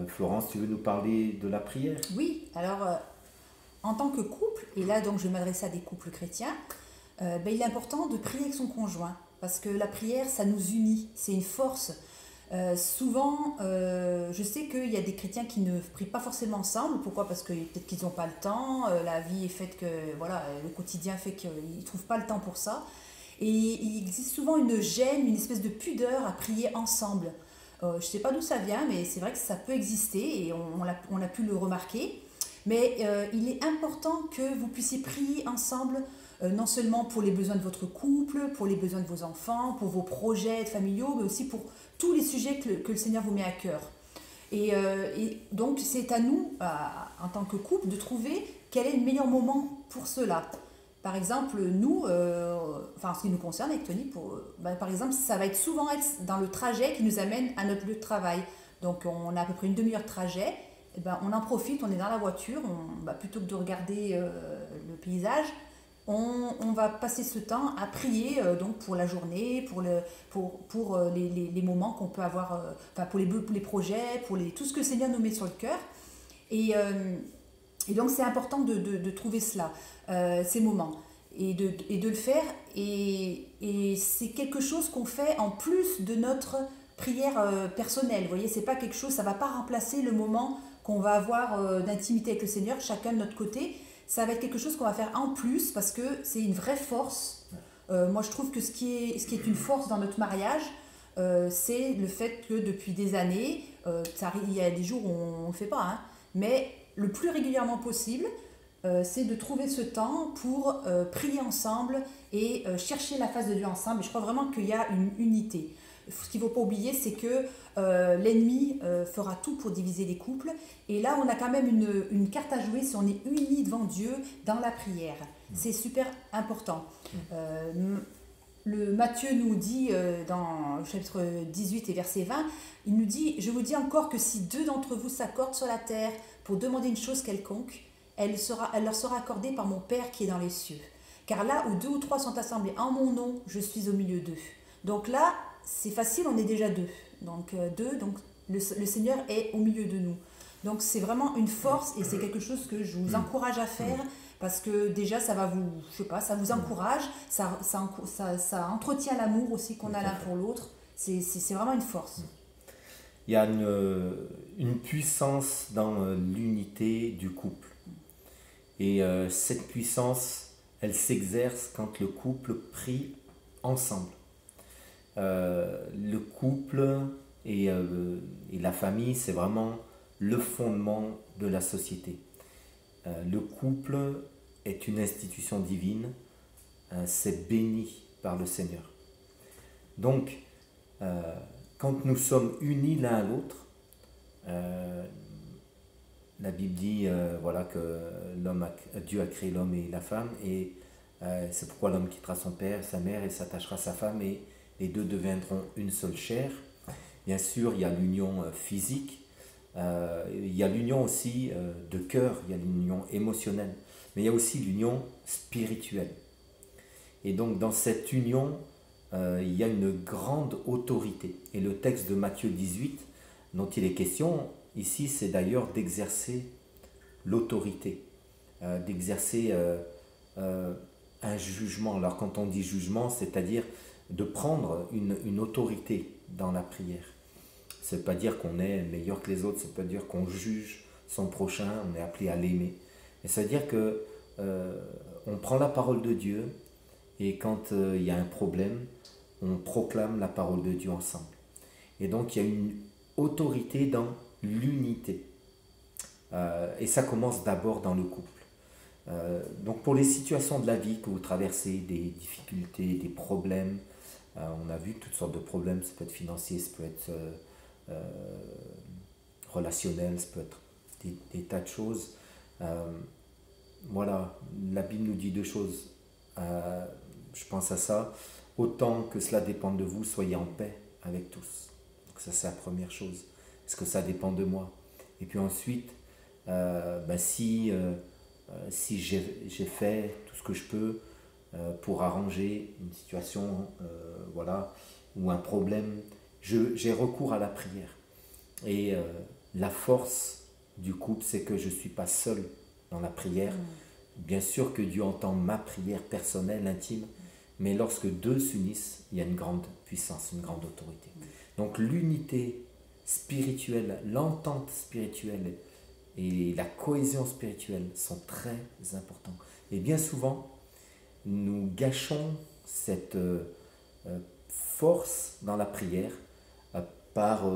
Florence, tu veux nous parler de la prière? Oui, alors en tant que couple, et là donc je vais m'adresser à des couples chrétiens, il est important de prier avec son conjoint parce que la prière ça nous unit, c'est une force. Souvent, je sais qu'il y a des chrétiens qui ne prient pas forcément ensemble. Pourquoi? Parce que peut-être qu'ils n'ont pas le temps, la vie est faite que, voilà, le quotidien fait qu'ils ne trouvent pas le temps pour ça. Et il existe souvent une gêne, une espèce de pudeur à prier ensemble. Je ne sais pas d'où ça vient, mais c'est vrai que ça peut exister et on a pu le remarquer. Mais il est important que vous puissiez prier ensemble, non seulement pour les besoins de votre couple, pour les besoins de vos enfants, pour vos projets familiaux, mais aussi pour tous les sujets que le Seigneur vous met à cœur. Et donc c'est à nous, en tant que couple, de trouver quel est le meilleur moment pour cela. Par exemple, nous, en ce qui nous concerne avec Tony, par exemple, ça va être souvent dans le trajet qui nous amène à notre lieu de travail. Donc on a à peu près une demi-heure de trajet. Et on en profite, on est dans la voiture, plutôt que de regarder le paysage, on va passer ce temps à prier donc pour la journée, pour les moments qu'on peut avoir, pour les projets, pour tout ce que le Seigneur nous met sur le cœur. Et donc c'est important de trouver cela, ces moments, et de le faire. Et c'est quelque chose qu'on fait en plus de notre prière personnelle. Vous voyez, c'est pas quelque chose, ça va pas remplacer le moment qu'on va avoir d'intimité avec le Seigneur, chacun de notre côté. Ça va être quelque chose qu'on va faire en plus parce que c'est une vraie force. Moi, je trouve que ce qui est une force dans notre mariage, c'est le fait que depuis des années, il y a des jours où on ne le fait pas, hein, mais le plus régulièrement possible, c'est de trouver ce temps pour prier ensemble et chercher la face de Dieu ensemble. Et je crois vraiment qu'il y a une unité. Ce qu'il ne faut pas oublier, c'est que l'ennemi fera tout pour diviser les couples. Et là, on a quand même une carte à jouer si on est unis devant Dieu dans la prière. C'est super important. Matthieu nous dit dans le chapitre 18 et verset 20, il nous dit « Je vous dis encore que si 2 d'entre vous s'accordent sur la terre pour demander une chose quelconque, elle leur sera accordée par mon Père qui est dans les cieux. Car là où 2 ou 3 sont assemblés en mon nom, je suis au milieu d'eux. » Donc là, c'est facile, on est déjà 2. Donc 2, donc le Seigneur est au milieu de nous. Donc c'est vraiment une force et c'est quelque chose que je vous encourage à faire parce que déjà ça va vous, je sais pas, ça vous encourage, ça entretient l'amour aussi qu'on a l'un pour l'autre. C'est vraiment une force. Il y a une puissance dans l'unité du couple. Et cette puissance, elle s'exerce quand le couple prie ensemble. Le couple et la famille, c'est vraiment le fondement de la société. Le couple est une institution divine, c'est béni par le Seigneur. Donc, quand nous sommes unis l'un à l'autre, la Bible dit voilà, que Dieu a créé l'homme et la femme, et c'est pourquoi l'homme quittera son père, sa mère, et s'attachera à sa femme, et les 2 deviendront une seule chair. Bien sûr, il y a l'union physique, il y a l'union aussi de cœur, il y a l'union émotionnelle, mais il y a aussi l'union spirituelle. Et donc dans cette union, il y a une grande autorité. Et le texte de Matthieu 18, dont il est question ici, c'est d'ailleurs d'exercer l'autorité, d'exercer un jugement. Alors quand on dit jugement, c'est-à-dire de prendre une autorité dans la prière. Ça ne veut pas dire qu'on est meilleur que les autres, ça ne veut pas dire qu'on juge son prochain, on est appelé à l'aimer. Mais ça veut dire on prend la parole de Dieu et quand il y a un problème, on proclame la parole de Dieu ensemble. Et donc il y a une autorité dans l'unité. Et ça commence d'abord dans le couple. Donc pour les situations de la vie que vous traversez, des difficultés, des problèmes, on a vu toutes sortes de problèmes, ça peut être financier, ça peut être relationnel, ça peut être des tas de choses. Voilà, la Bible nous dit deux choses. Je pense à ça. Autant que cela dépend de vous, soyez en paix avec tous. Donc ça, c'est la première chose. Est-ce que ça dépend de moi? Et puis ensuite, si j'ai fait tout ce que je peux pour arranger une situation voilà, ou un problème, j'ai recours à la prière. Et la force du couple, c'est que je ne suis pas seul dans la prière. Bien sûr que Dieu entend ma prière personnelle, intime, mais lorsque deux s'unissent, il y a une grande puissance, une grande autorité. Donc l'unité spirituelle, l'entente spirituelle et la cohésion spirituelle sont très importants. Et bien souvent, nous gâchons cette force dans la prière par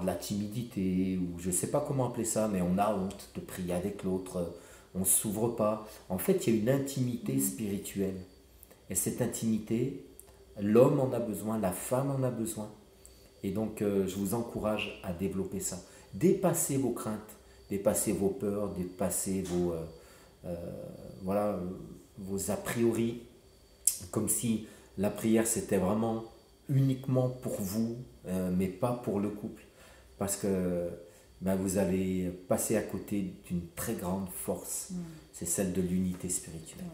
de la timidité, ou je ne sais pas comment appeler ça, mais on a honte de prier avec l'autre, on ne s'ouvre pas. En fait, il y a une intimité spirituelle. Et cette intimité, l'homme en a besoin, la femme en a besoin. Et donc, je vous encourage à développer ça. Dépassez vos craintes, dépassez vos peurs, dépassez vos a priori, comme si la prière c'était vraiment uniquement pour vous, mais pas pour le couple. Parce que vous allez passer à côté d'une très grande force, c'est celle de l'unité spirituelle.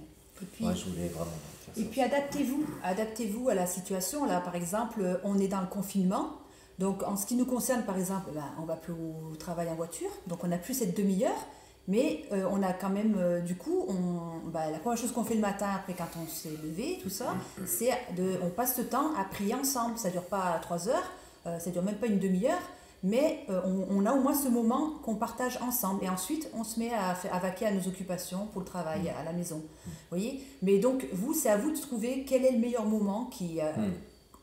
Et puis, moi, je voulais vraiment faire ça. Et puis adaptez-vous à la situation. Là, par exemple, on est dans le confinement. Donc, en ce qui nous concerne, par exemple, on va plus au travail en voiture, donc on n'a plus cette demi-heure, mais on a quand même, la première chose qu'on fait le matin, après quand on s'est levé, tout ça, c'est on passe ce temps à prier ensemble. Ça ne dure pas 3 heures, ça ne dure même pas une demi-heure, mais on a au moins ce moment qu'on partage ensemble. Et ensuite, on se met à vaquer à nos occupations pour le travail, à la maison. Vous voyez? Mais donc, c'est à vous de trouver quel est le meilleur moment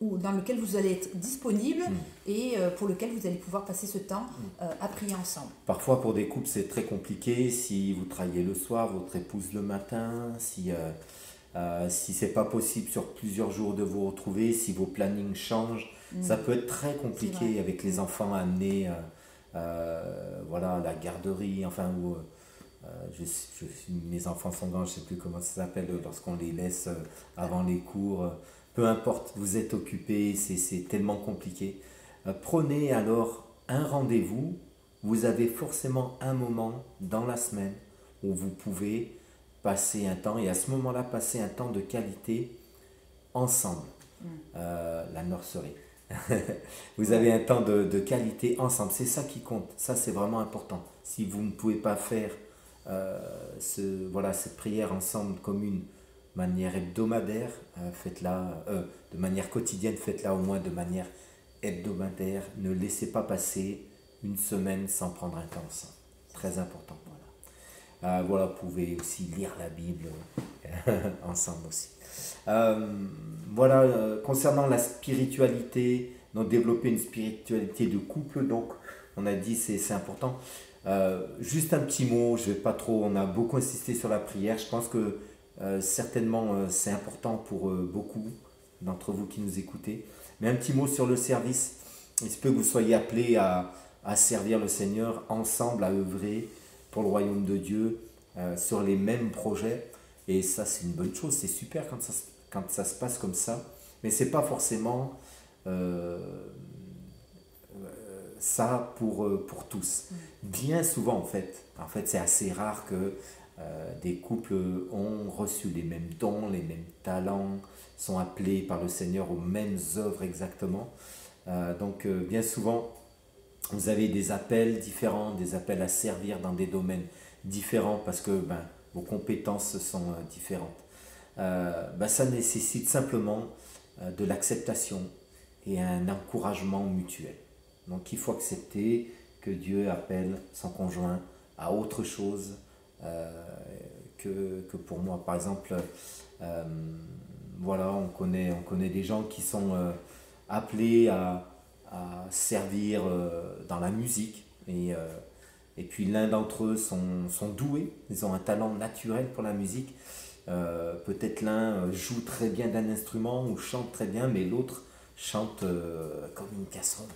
dans lequel vous allez être disponible et pour lequel vous allez pouvoir passer ce temps à prier ensemble. Parfois, pour des couples, c'est très compliqué. Si vous travaillez le soir, votre épouse le matin, si c'est pas possible sur plusieurs jours de vous retrouver, si vos plannings changent, ça peut être très compliqué avec les enfants à amener à la garderie, mes enfants sont grands, je ne sais plus comment ça s'appelle, lorsqu'on les laisse avant les cours. Peu importe, vous êtes occupé, c'est tellement compliqué. Prenez alors un rendez-vous. Vous avez forcément un moment dans la semaine où vous pouvez passer un temps, et à ce moment-là, passer un temps de qualité ensemble. La nurserie. Vous avez un temps de qualité ensemble. C'est ça qui compte. Ça, c'est vraiment important. Si vous ne pouvez pas faire cette prière ensemble commune, manière hebdomadaire, faites-la de manière quotidienne, faites-la au moins de manière hebdomadaire. Ne laissez pas passer une semaine sans prendre un temps ensemble. Très important. Vous pouvez aussi lire la Bible ensemble aussi. Concernant la spiritualité, donc développer une spiritualité de couple, donc on a dit c'est important. Juste un petit mot, je vais pas trop, on a beaucoup insisté sur la prière, je pense que certainement c'est important pour beaucoup d'entre vous qui nous écoutez, mais un petit mot sur le service. Il se peut que vous soyez appelés à servir le Seigneur ensemble, à œuvrer pour le royaume de Dieu sur les mêmes projets, et ça c'est une bonne chose, c'est super quand ça se passe comme ça, mais c'est pas forcément ça pour tous. Bien souvent en fait c'est assez rare que des couples ont reçu les mêmes dons, les mêmes talents, sont appelés par le Seigneur aux mêmes œuvres exactement. Donc bien souvent, vous avez des appels différents, des appels à servir dans des domaines différents parce que vos compétences sont différentes. Ça nécessite simplement de l'acceptation et un encouragement mutuel. Donc il faut accepter que Dieu appelle son conjoint à autre chose, que pour moi. Par exemple, voilà, on connaît des gens qui sont appelés à servir dans la musique. Et puis l'un d'entre eux sont doués, ils ont un talent naturel pour la musique. Peut-être l'un joue très bien d'un instrument ou chante très bien, mais l'autre chante comme une casserole.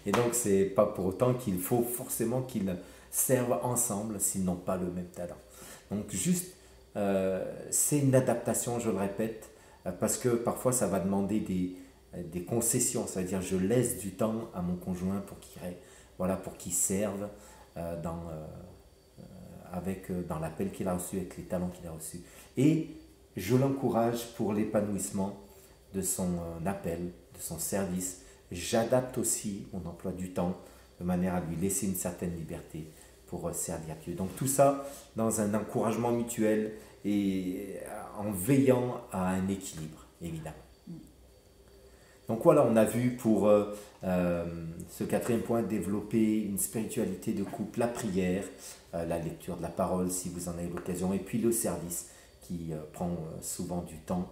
Et donc c'est pas pour autant qu'il faut forcément qu'ils servent ensemble s'ils n'ont pas le même talent. Donc juste, c'est une adaptation, je le répète, parce que parfois ça va demander des concessions, c'est-à-dire je laisse du temps à mon conjoint pour qu'il serve dans l'appel qu'il a reçu, avec les talents qu'il a reçus. Et je l'encourage pour l'épanouissement de son appel, de son service. J'adapte aussi mon emploi du temps de manière à lui laisser une certaine liberté pour servir Dieu. Donc tout ça dans un encouragement mutuel et en veillant à un équilibre, évidemment. Donc voilà, on a vu pour ce quatrième point, développer une spiritualité de couple, la prière, la lecture de la parole si vous en avez l'occasion, et puis le service qui prend souvent du temps.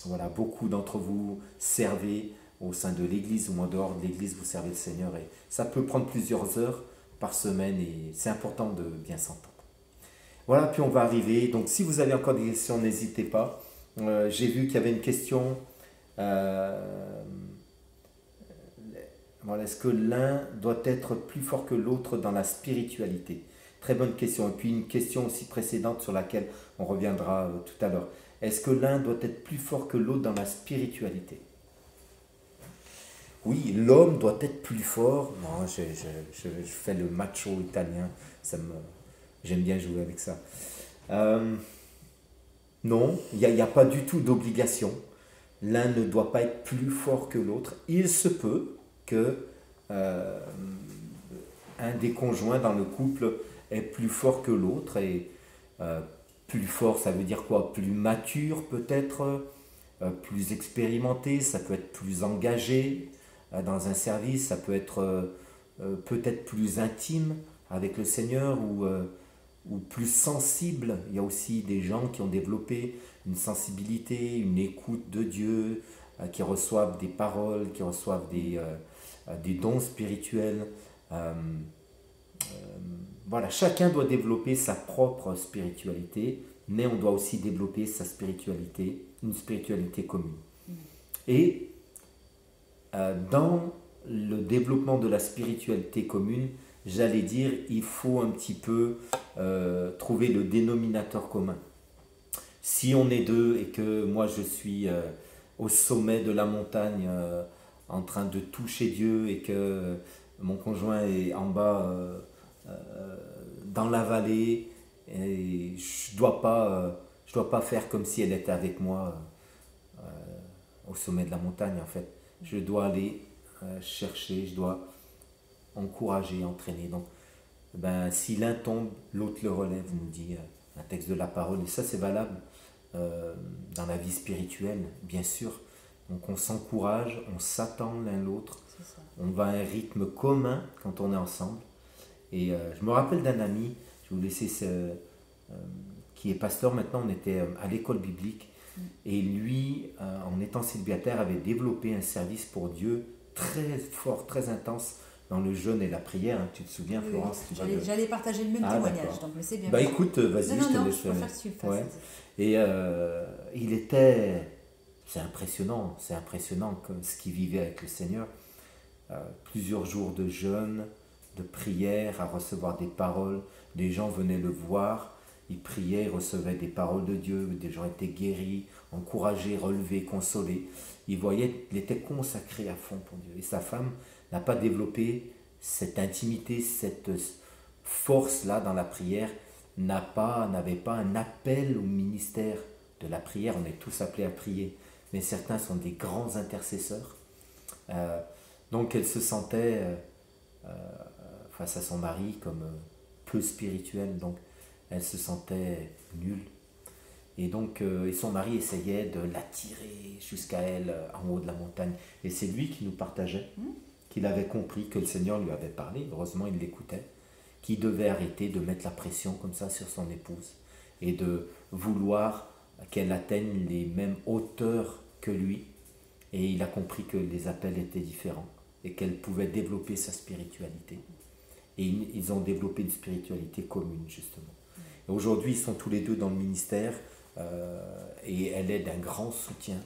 Voilà, beaucoup d'entre vous servez au sein de l'église ou en dehors de l'église, vous servez le Seigneur et ça peut prendre plusieurs heures par semaine et c'est important de bien s'entendre. Voilà, puis on va arriver. Donc si vous avez encore des questions, n'hésitez pas. J'ai vu qu'il y avait une question. Voilà, est-ce que l'un doit être plus fort que l'autre dans la spiritualité? Très bonne question. Et puis une question aussi précédente sur laquelle on reviendra tout à l'heure. Est-ce que l'un doit être plus fort que l'autre dans la spiritualité? Oui, l'homme doit être plus fort. Non, je fais le macho italien. J'aime bien jouer avec ça. Non, il n'y a pas du tout d'obligation. L'un ne doit pas être plus fort que l'autre. Il se peut que un des conjoints dans le couple est plus fort que l'autre. Et plus fort, ça veut dire quoi? Plus mature peut-être, plus expérimenté, ça peut être plus engagé dans un service, ça peut être peut-être plus intime avec le Seigneur ou plus sensible. Il y a aussi des gens qui ont développé une sensibilité, une écoute de Dieu, qui reçoivent des paroles, qui reçoivent des dons spirituels. Voilà, chacun doit développer sa propre spiritualité, mais on doit aussi développer sa spiritualité, une spiritualité commune. Et dans le développement de la spiritualité commune, j'allais dire, il faut un petit peu trouver le dénominateur commun. Si on est deux et que moi je suis au sommet de la montagne en train de toucher Dieu et que mon conjoint est en bas dans la vallée, et je dois pas faire comme si elle était avec moi au sommet de la montagne en fait. Je dois aller chercher, je dois encourager, entraîner. Donc, si l'un tombe, l'autre le relève, nous dit un texte de la parole. Et ça, c'est valable dans la vie spirituelle, bien sûr. Donc, on s'encourage, on s'attend l'un l'autre. On va à un rythme commun quand on est ensemble. Et je me rappelle d'un ami, je vais vous laisser qui est pasteur maintenant, on était à l'école biblique. Et lui, en étant célibataire, avait développé un service pour Dieu très fort, très intense dans le jeûne et la prière. Hein. Tu te souviens, Florence? J'allais partager le même témoignage, donc mais c'est bien. Écoute, vas-y, je te laisse. Je préfère que tu le fasses. Ouais. Et c'est impressionnant ce qu'il vivait avec le Seigneur. Plusieurs jours de jeûne, de prière, à recevoir des paroles. Les gens venaient le voir. Il priait, il recevait des paroles de Dieu, des gens étaient guéris, encouragés, relevés, consolés. Il voyait qu'il était consacré à fond pour Dieu. Et sa femme n'a pas développé cette intimité, cette force-là dans la prière, n'avait pas un appel au ministère de la prière. On est tous appelés à prier, mais certains sont des grands intercesseurs. Donc elle se sentait face à son mari comme peu spirituelle. Donc elle se sentait nulle. Et donc, et son mari essayait de l'attirer jusqu'à elle, en haut de la montagne. Et c'est lui qui nous partageait, qu'il avait compris que le Seigneur lui avait parlé. Heureusement, il l'écoutait. qui devait arrêter de mettre la pression comme ça sur son épouse et de vouloir qu'elle atteigne les mêmes hauteurs que lui. Et il a compris que les appels étaient différents et qu'elle pouvait développer sa spiritualité. Et ils ont développé une spiritualité commune, justement. Et aujourd'hui, ils sont tous les deux dans le ministère et elle est d'un grand soutien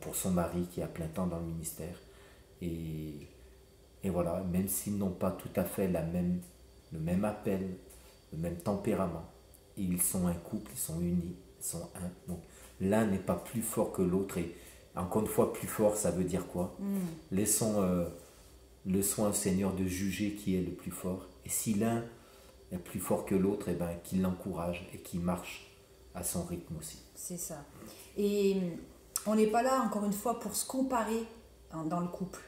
pour son mari qui est à plein temps dans le ministère. Et voilà, même s'ils n'ont pas tout à fait le même appel, le même tempérament, ils sont un couple, ils sont unis, ils sont un. Donc l'un n'est pas plus fort que l'autre. Et encore une fois, plus fort, ça veut dire quoi? Laissons le soin au Seigneur de juger qui est le plus fort. Et si l'un est plus fort que l'autre, eh ben, qu'il l'encourage et qu'il marche à son rythme aussi. C'est ça. Et on n'est pas là, encore une fois, pour se comparer dans le couple.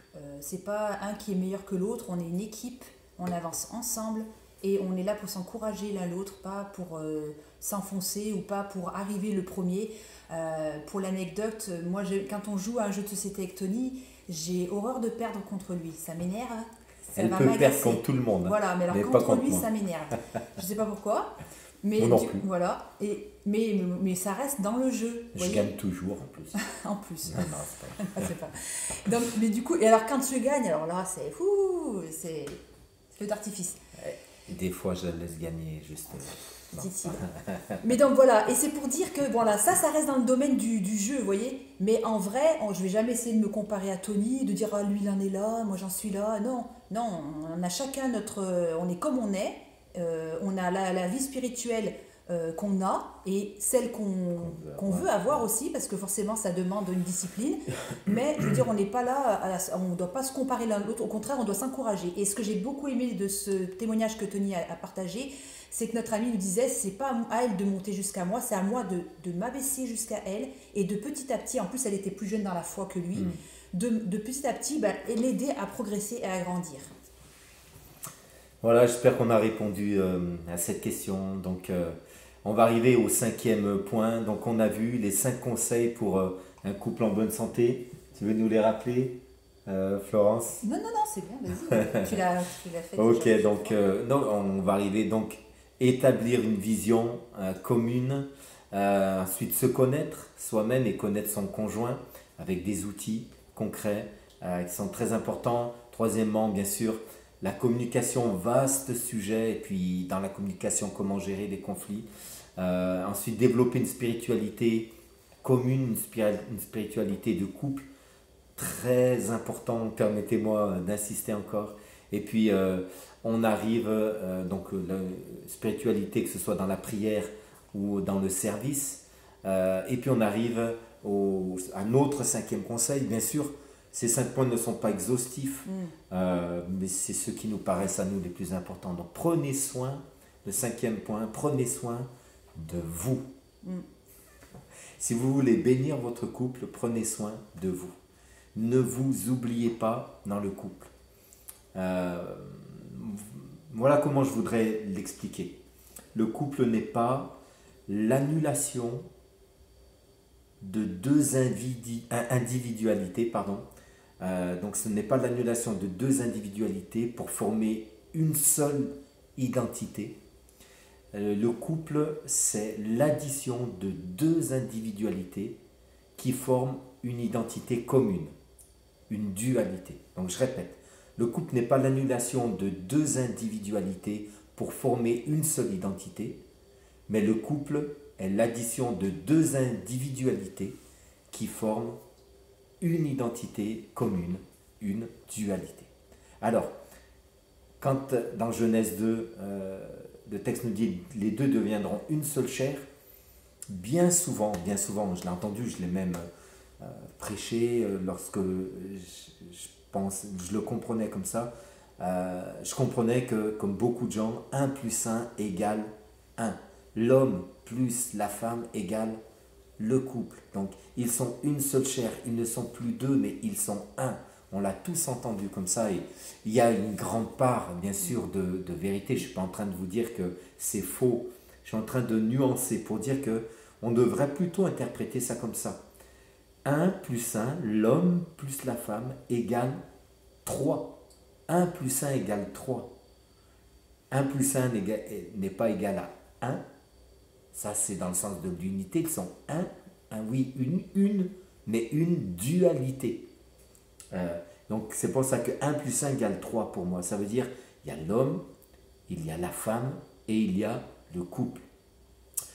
C'est pas un qui est meilleur que l'autre, on est une équipe, on avance ensemble et on est là pour s'encourager l'un l'autre, pas pour s'enfoncer ou pas pour arriver le premier. Pour l'anecdote, moi quand on joue à un jeu de société avec Tony, j'ai horreur de perdre contre lui, ça m'énerve. Elle peut perdre contre tout le monde. Voilà, mais alors contre lui, ça m'énerve. Je ne sais pas pourquoi. Mais non plus. Voilà. Mais ça reste dans le jeu. Je gagne toujours en plus. En plus. Non, c'est pas. Donc, mais du coup, et alors quand je gagne, alors là, c'est fou, c'est feu d'artifice. Des fois, je la laisse gagner juste. Mais donc voilà, et c'est pour dire que bon là, ça reste dans le domaine du jeu, vous voyez. Mais en vrai, je vais jamais essayer de me comparer à Tony, de dire ah lui il en est là, moi j'en suis là. Non, on a chacun on est comme on est. On a la vie spirituelle qu'on a et celle qu'on veut avoir aussi, parce que forcément ça demande une discipline. Mais je veux dire, on n'est pas là, on ne doit pas se comparer l'un à l'autre. Au contraire, on doit s'encourager. Et ce que j'ai beaucoup aimé de ce témoignage que Tony a partagé, c'est que notre amie nous disait, c'est pas à elle de monter jusqu'à moi, c'est à moi de m'abaisser jusqu'à elle et de petit à petit, en plus elle était plus jeune dans la foi que lui, de petit à petit l'aider à progresser et à grandir. Voilà, j'espère qu'on a répondu à cette question. Donc on va arriver au 5e point. Donc on a vu les 5 conseils pour un couple en bonne santé. Tu veux nous les rappeler, Florence? Non, c'est bien, vas-y. tu l'as fait. Ok, déjà. donc on va arriver donc établir une vision commune, ensuite se connaître soi-même et connaître son conjoint avec des outils concrets qui sont très importants. Troisièmement, bien sûr, la communication, vaste sujet, et puis dans la communication, comment gérer les conflits. Ensuite, développer une spiritualité commune, une spiritualité de couple, très important, permettez-moi d'insister encore. Et puis, on arrive, donc la spiritualité, que ce soit dans la prière ou dans le service. Et puis, on arrive à notre 5e conseil. Bien sûr, ces 5 points ne sont pas exhaustifs, mais c'est ceux qui nous paraissent à nous les plus importants. Donc, prenez soin, le 5e point, prenez soin de vous. Si vous voulez bénir votre couple, prenez soin de vous. Ne vous oubliez pas dans le couple. Voilà comment je voudrais l'expliquer. Le couple n'est pas l'annulation de deux individualités, donc ce n'est pas l'annulation de deux individualités pour former une seule identité. Le couple, c'est l'addition de deux individualités qui forment une identité commune, une dualité. Donc je répète, le couple n'est pas l'annulation de deux individualités pour former une seule identité, mais le couple est l'addition de deux individualités qui forment une identité commune, une dualité. Alors, quand dans Genèse 2, le texte nous dit « les deux deviendront une seule chair », bien souvent, je l'ai entendu, je l'ai même prêché lorsque je le comprenais comme ça, je comprenais que, comme beaucoup de gens, 1 + 1 égale 1. L'homme plus la femme égale le couple. Donc, ils sont une seule chair, ils ne sont plus deux, mais ils sont un. On l'a tous entendu comme ça, et il y a une grande part, bien sûr, de vérité. Je ne suis pas en train de vous dire que c'est faux. Je suis en train de nuancer pour dire que on devrait plutôt interpréter ça comme ça. 1 + 1, l'homme plus la femme égale 3. 1 + 1 égale 3. 1 plus 1 n'est pas égal à 1. Ça, c'est dans le sens de l'unité. Ils sont un oui, une, mais une dualité. Donc, c'est pour ça que 1 plus 1 égale 3 pour moi. Ça veut dire il y a l'homme, il y a la femme et il y a le couple.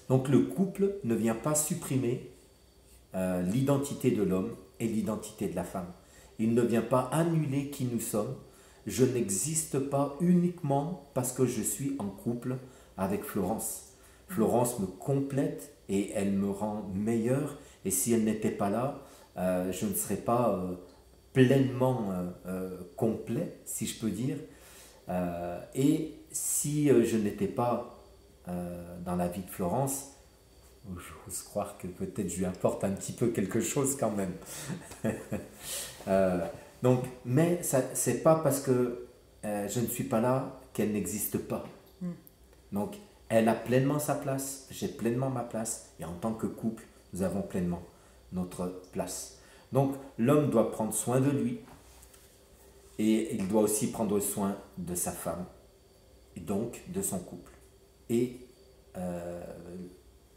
Donc, le couple ne vient pas supprimer l'identité de l'homme et l'identité de la femme. Il ne vient pas annuler qui nous sommes. Je n'existe pas uniquement parce que je suis en couple avec Florence. Florence me complète et elle me rend meilleur. Et si elle n'était pas là, je ne serais pas pleinement complet, si je peux dire. Et si je n'étais pas dans la vie de Florence, j'ose croire que peut-être je lui apporte un petit peu quelque chose quand même. Donc, mais c'est pas parce que je ne suis pas là qu'elle n'existe pas. Donc, elle a pleinement sa place, j'ai pleinement ma place, et en tant que couple, nous avons pleinement notre place. Donc, l'homme doit prendre soin de lui, et il doit aussi prendre soin de sa femme, et donc de son couple. Et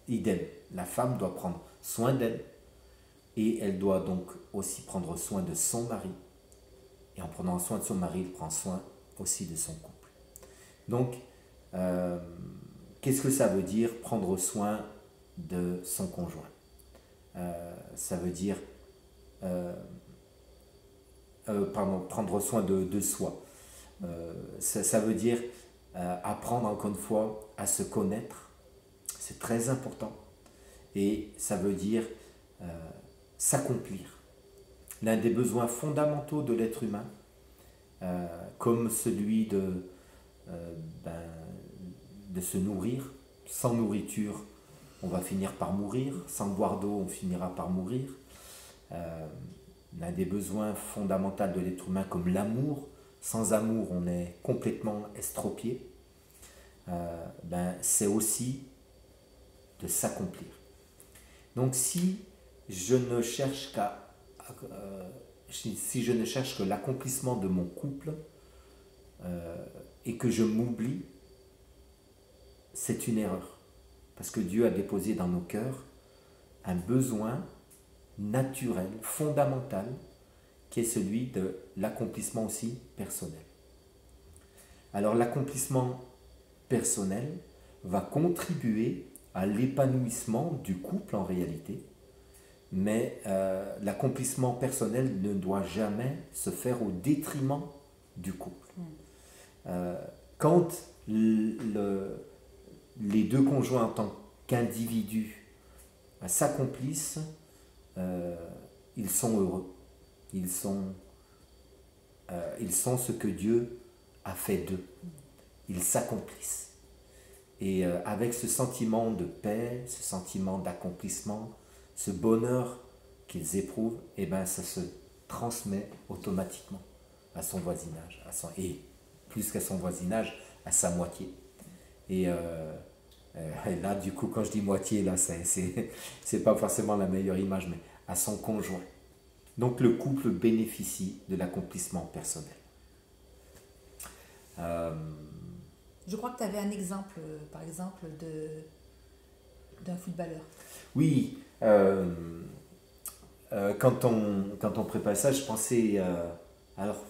idem, la femme doit prendre soin d'elle, et elle doit donc aussi prendre soin de son mari. Et en prenant soin de son mari, il prend soin aussi de son couple. Donc, qu'est-ce que ça veut dire prendre soin de son conjoint? Ça veut dire prendre soin de soi. Ça veut dire apprendre encore une fois à se connaître. C'est très important. Et ça veut dire s'accomplir. L'un des besoins fondamentaux de l'être humain, comme celui de se nourrir. Sans nourriture, on va finir par mourir. Sans boire d'eau, on finira par mourir. L'un des besoins fondamentaux de l'être humain, comme l'amour. Sans amour, on est complètement estropié. C'est aussi de s'accomplir. Donc si je ne cherche que l'accomplissement de mon couple et que je m'oublie, c'est une erreur. Parce que Dieu a déposé dans nos cœurs un besoin naturel, fondamental, qui est celui de l'accomplissement aussi personnel. Alors l'accomplissement personnel va contribuer à l'épanouissement du couple en réalité, mais l'accomplissement personnel ne doit jamais se faire au détriment du couple. Quand les deux conjoints en tant qu'individus s'accomplissent, ils sont heureux. Ils sont ce que Dieu a fait d'eux. Ils s'accomplissent. Et avec ce sentiment de paix, ce sentiment d'accomplissement, ce bonheur qu'ils éprouvent, ça se transmet automatiquement à son voisinage, et plus qu'à son voisinage, à sa moitié. Et là, du coup, quand je dis moitié, là, c'est pas forcément la meilleure image, mais à son conjoint. Donc le couple bénéficie de l'accomplissement personnel. Je crois que tu avais un exemple, par exemple, d'un footballeur. Oui, quand on prépare ça, je pensais... alors,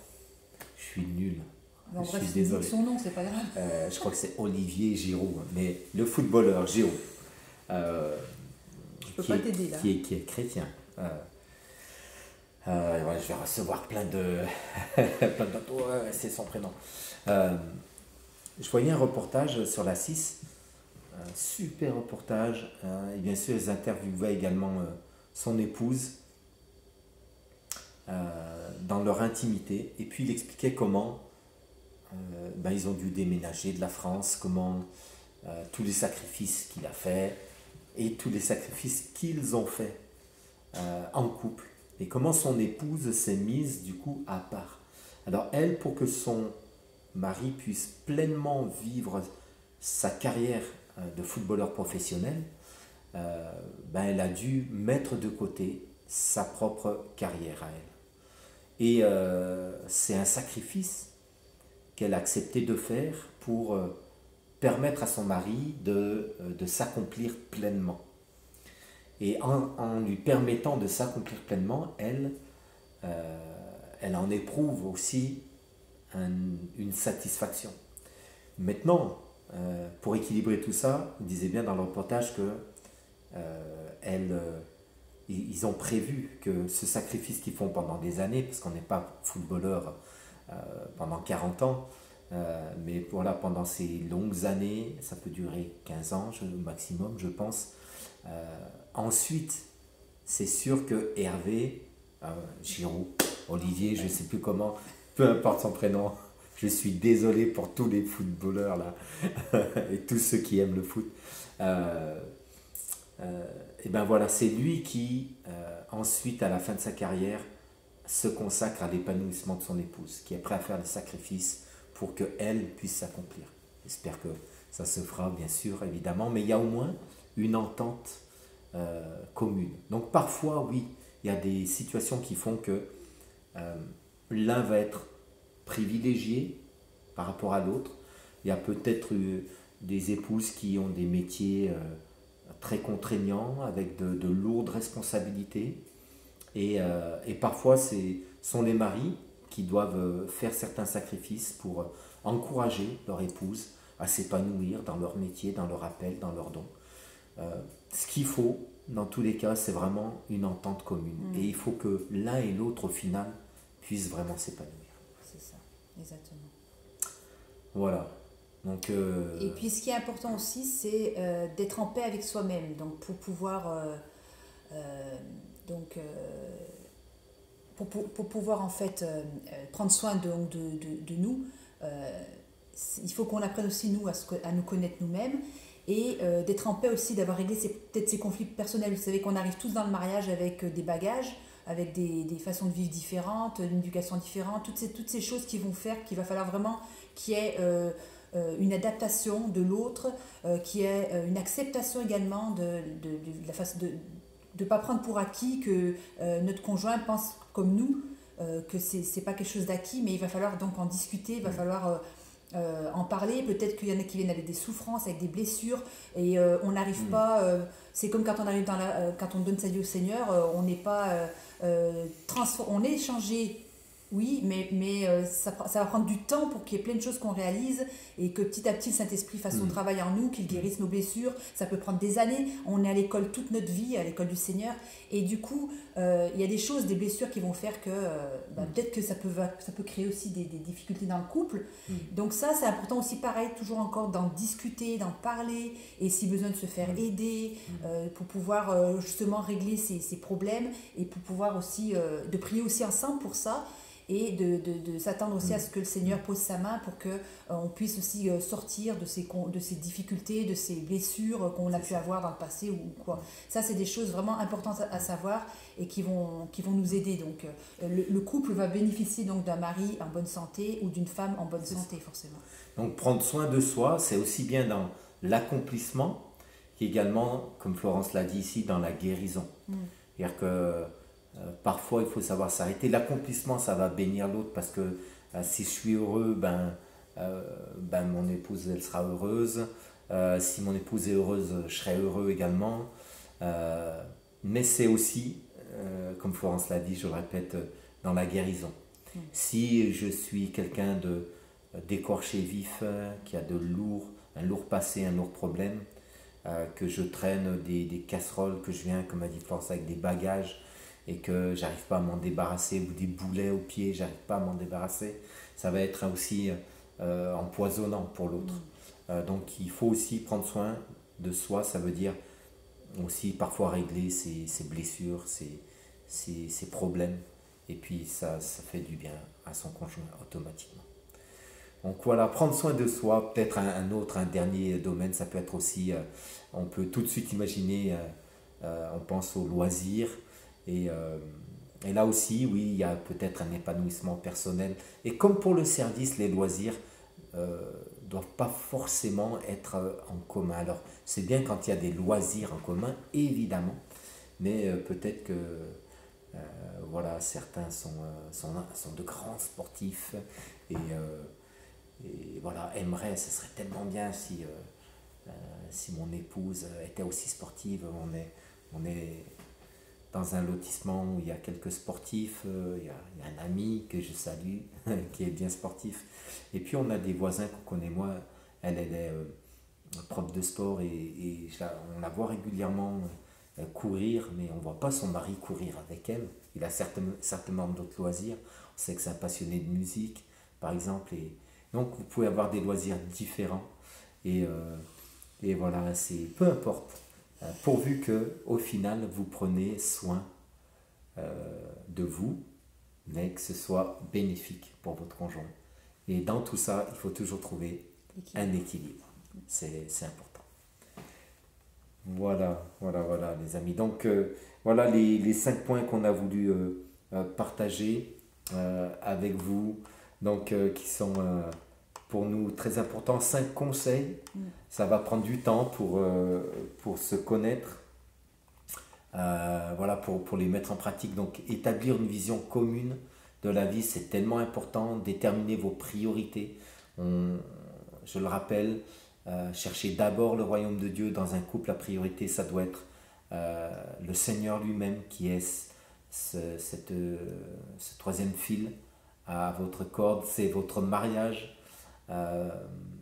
je suis nul. Bon, je bref, suis désolé. Son nom, c'est pas grave. Je crois que c'est Olivier Giroud, mais le footballeur Giroud. Je peux pas t'aider là. Qui est chrétien. Je vais recevoir plein de... c'est son prénom. Je voyais un reportage sur la 6, un super reportage, et bien sûr ils interviewaient également son épouse dans leur intimité, et puis il expliquait comment ils ont dû déménager de la France, comment tous les sacrifices qu'il a fait et tous les sacrifices qu'ils ont fait en couple, et comment son épouse s'est mise du coup à part. Alors elle, pour que son mari puisse pleinement vivre sa carrière de footballeur professionnel, elle a dû mettre de côté sa propre carrière à elle. Et c'est un sacrifice qu'elle a accepté de faire pour permettre à son mari de s'accomplir pleinement. Et en lui permettant de s'accomplir pleinement, elle en éprouve aussi une satisfaction. Maintenant, pour équilibrer tout ça, il disait bien dans le reportage que ils ont prévu que ce sacrifice qu'ils font pendant des années, parce qu'on n'est pas footballeur pendant 40 ans, mais voilà, pendant ces longues années, ça peut durer 15 ans au maximum, je pense. Ensuite, c'est sûr que Hervé, Giroud, Olivier, je ne sais plus comment, peu importe son prénom, je suis désolé pour tous les footballeurs là, et tous ceux qui aiment le foot. Et ben voilà, c'est lui qui, ensuite, à la fin de sa carrière, se consacre à l'épanouissement de son épouse, qui est prêt à faire des sacrifices pour qu'elle puisse s'accomplir. J'espère que ça se fera, bien sûr, évidemment, mais il y a au moins une entente commune. Donc parfois, oui, il y a des situations qui font que l'un va être privilégié par rapport à l'autre. Il y a peut-être des épouses qui ont des métiers très contraignants, avec de lourdes responsabilités. Et parfois, ce sont les maris qui doivent faire certains sacrifices pour encourager leur épouse à s'épanouir dans leur métier, dans leur appel, dans leurs dons. Ce qu'il faut, dans tous les cas, c'est vraiment une entente commune. Et il faut que l'un et l'autre, au final, puissent vraiment s'épanouir. C'est ça, exactement. Voilà. Donc, Et puis ce qui est important aussi, c'est d'être en paix avec soi-même. Donc pour pouvoir, pour pouvoir en fait prendre soin de nous, il faut qu'on apprenne aussi nous à nous connaître nous-mêmes et d'être en paix aussi, d'avoir réglé peut-être ces conflits personnels. Vous savez qu'on arrive tous dans le mariage avec des bagages, avec des façons de vivre différentes, une éducation différente, toutes ces choses qui vont faire qu'il va falloir vraiment qu'il y ait une adaptation de l'autre, qui est une acceptation également de la façon de ne pas prendre pour acquis que notre conjoint pense comme nous, que c'est pas quelque chose d'acquis, mais il va falloir donc en discuter, il va falloir en parler. Peut-être qu'il y en a qui viennent avec des souffrances, avec des blessures, et on n'arrive pas. C'est comme quand on arrive quand on donne sa vie au Seigneur, on n'est pas on est changé. Oui, mais ça va prendre du temps pour qu'il y ait plein de choses qu'on réalise et que petit à petit le Saint-Esprit fasse son travail en nous, qu'il guérisse nos blessures. Ça peut prendre des années. On est à l'école toute notre vie, à l'école du Seigneur. Et du coup, il y a des choses, des blessures qui vont faire que peut-être que ça peut créer aussi des difficultés dans le couple. Donc ça, c'est important aussi, pareil, toujours encore d'en discuter, d'en parler et si besoin de se faire aider pour pouvoir justement régler ces problèmes et pour pouvoir aussi, de prier aussi ensemble pour ça. Et de s'attendre aussi à ce que le Seigneur pose sa main pour qu'on puisse aussi sortir de ces difficultés, de ces blessures qu'on a pu avoir dans le passé ou quoi. Ça, c'est des choses vraiment importantes à savoir et qui vont nous aider. Donc, le couple va bénéficier donc d'un mari en bonne santé ou d'une femme en bonne santé, forcément. Donc, prendre soin de soi, c'est aussi bien dans l'accomplissement qu'également, comme Florence l'a dit ici, dans la guérison. C'est-à-dire que parfois, il faut savoir s'arrêter. L'accomplissement, ça va bénir l'autre parce que si je suis heureux, mon épouse, elle sera heureuse. Si mon épouse est heureuse, je serai heureux également. Mais c'est aussi, comme Florence l'a dit, je le répète, dans la guérison. Si je suis quelqu'un d'écorché vif, qui a un lourd passé, un lourd problème, que je traîne des casseroles, que je viens, comme a dit Florence, avec des bagages, et que j'arrive pas à m'en débarrasser, ou des boulets aux pieds, j'arrive pas à m'en débarrasser, ça va être aussi empoisonnant pour l'autre. Donc il faut aussi prendre soin de soi, ça veut dire aussi parfois régler ses blessures, ses problèmes, et puis ça fait du bien à son conjoint automatiquement. Donc voilà, prendre soin de soi, peut-être un dernier domaine, ça peut être aussi, on peut tout de suite imaginer, on pense aux loisirs, et là aussi, oui, il y a peut-être un épanouissement personnel. Et comme pour le service, les loisirs ne doivent pas forcément être en commun. Alors, c'est bien quand il y a des loisirs en commun, évidemment, mais peut-être que voilà, certains sont de grands sportifs et et voilà, aimerait, ce serait tellement bien si mon épouse était aussi sportive. On est dans un lotissement où il y a quelques sportifs, il y a un ami que je salue qui est bien sportif. Et puis on a des voisins qu'on connaît. Moi, elle est prof de sport et on la voit régulièrement courir, mais on ne voit pas son mari courir avec elle. Il a certainement d'autres loisirs. On sait que c'est un passionné de musique, par exemple. Et donc vous pouvez avoir des loisirs différents. Et voilà, c'est peu importe. Pourvu que, au final, vous prenez soin de vous, mais que ce soit bénéfique pour votre conjoint. Et dans tout ça, il faut toujours trouver un équilibre. C'est important. Voilà, les amis. Donc, voilà les 5 points qu'on a voulu partager avec vous, donc qui sont pour nous très importants. 5 conseils. Ça va prendre du temps pour se connaître. Voilà, pour les mettre en pratique. Donc, établir une vision commune de la vie, c'est tellement important. Déterminer vos priorités. Je le rappelle, chercher d'abord le royaume de Dieu dans un couple. La priorité, ça doit être le Seigneur lui-même qui est ce troisième fil à votre corde. C'est votre mariage.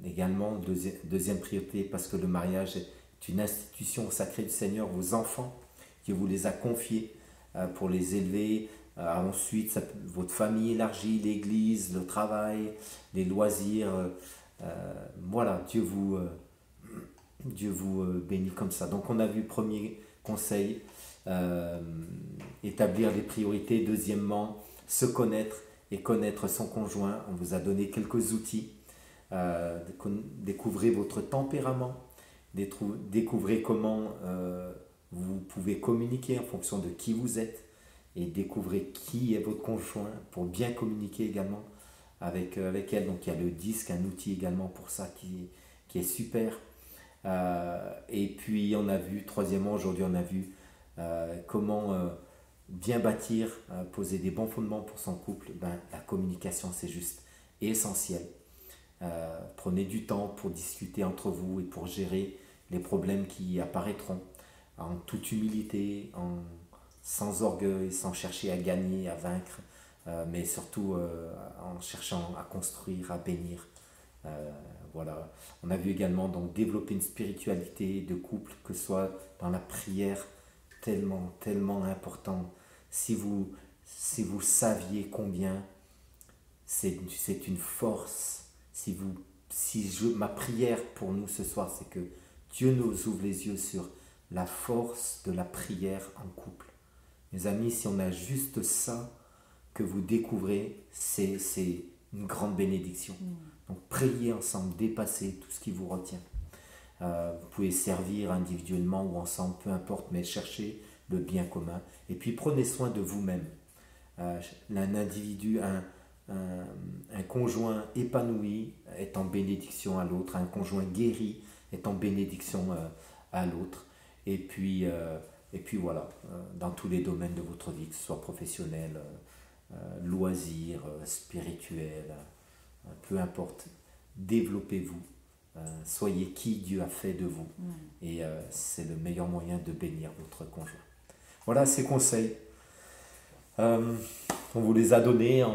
Également, deuxième priorité, parce que le mariage est une institution sacrée du Seigneur. Vos enfants, Dieu vous les a confiés pour les élever. Ensuite, votre famille élargie, l'église, le travail, les loisirs. Voilà, Dieu vous bénit comme ça. Donc on a vu, premier conseil, établir les priorités. Deuxièmement, se connaître et connaître son conjoint. On vous a donné quelques outils. Découvrez votre tempérament, découvrez comment vous pouvez communiquer en fonction de qui vous êtes, et découvrez qui est votre conjoint pour bien communiquer également avec elle. Donc il y a le disque, un outil également pour ça qui est super. Et puis on a vu, troisièmement, aujourd'hui on a vu comment bien bâtir, poser des bons fondements pour son couple. La communication, c'est juste essentiel. Prenez du temps pour discuter entre vous et pour gérer les problèmes qui apparaîtront en toute humilité, sans orgueil, sans chercher à gagner, à vaincre, mais surtout en cherchant à construire, à bénir. Voilà. On a vu également donc développer une spiritualité de couple, que ce soit dans la prière, tellement important. Si vous saviez combien c'est une force. Ma prière pour nous ce soir, c'est que Dieu nous ouvre les yeux sur la force de la prière en couple. Mes amis, si on a juste ça que vous découvrez, c'est une grande bénédiction. Donc priez ensemble, dépassez tout ce qui vous retient. Vous pouvez servir individuellement ou ensemble, peu importe, mais cherchez le bien commun. Et puis prenez soin de vous-même. Un individu, un conjoint épanoui est en bénédiction à l'autre, un conjoint guéri est en bénédiction à l'autre. Et puis voilà, dans tous les domaines de votre vie, que ce soit professionnel, loisirs, spirituel, peu importe, développez-vous, soyez qui Dieu a fait de vous. Et c'est le meilleur moyen de bénir votre conjoint. Voilà ces conseils. On vous les a donnés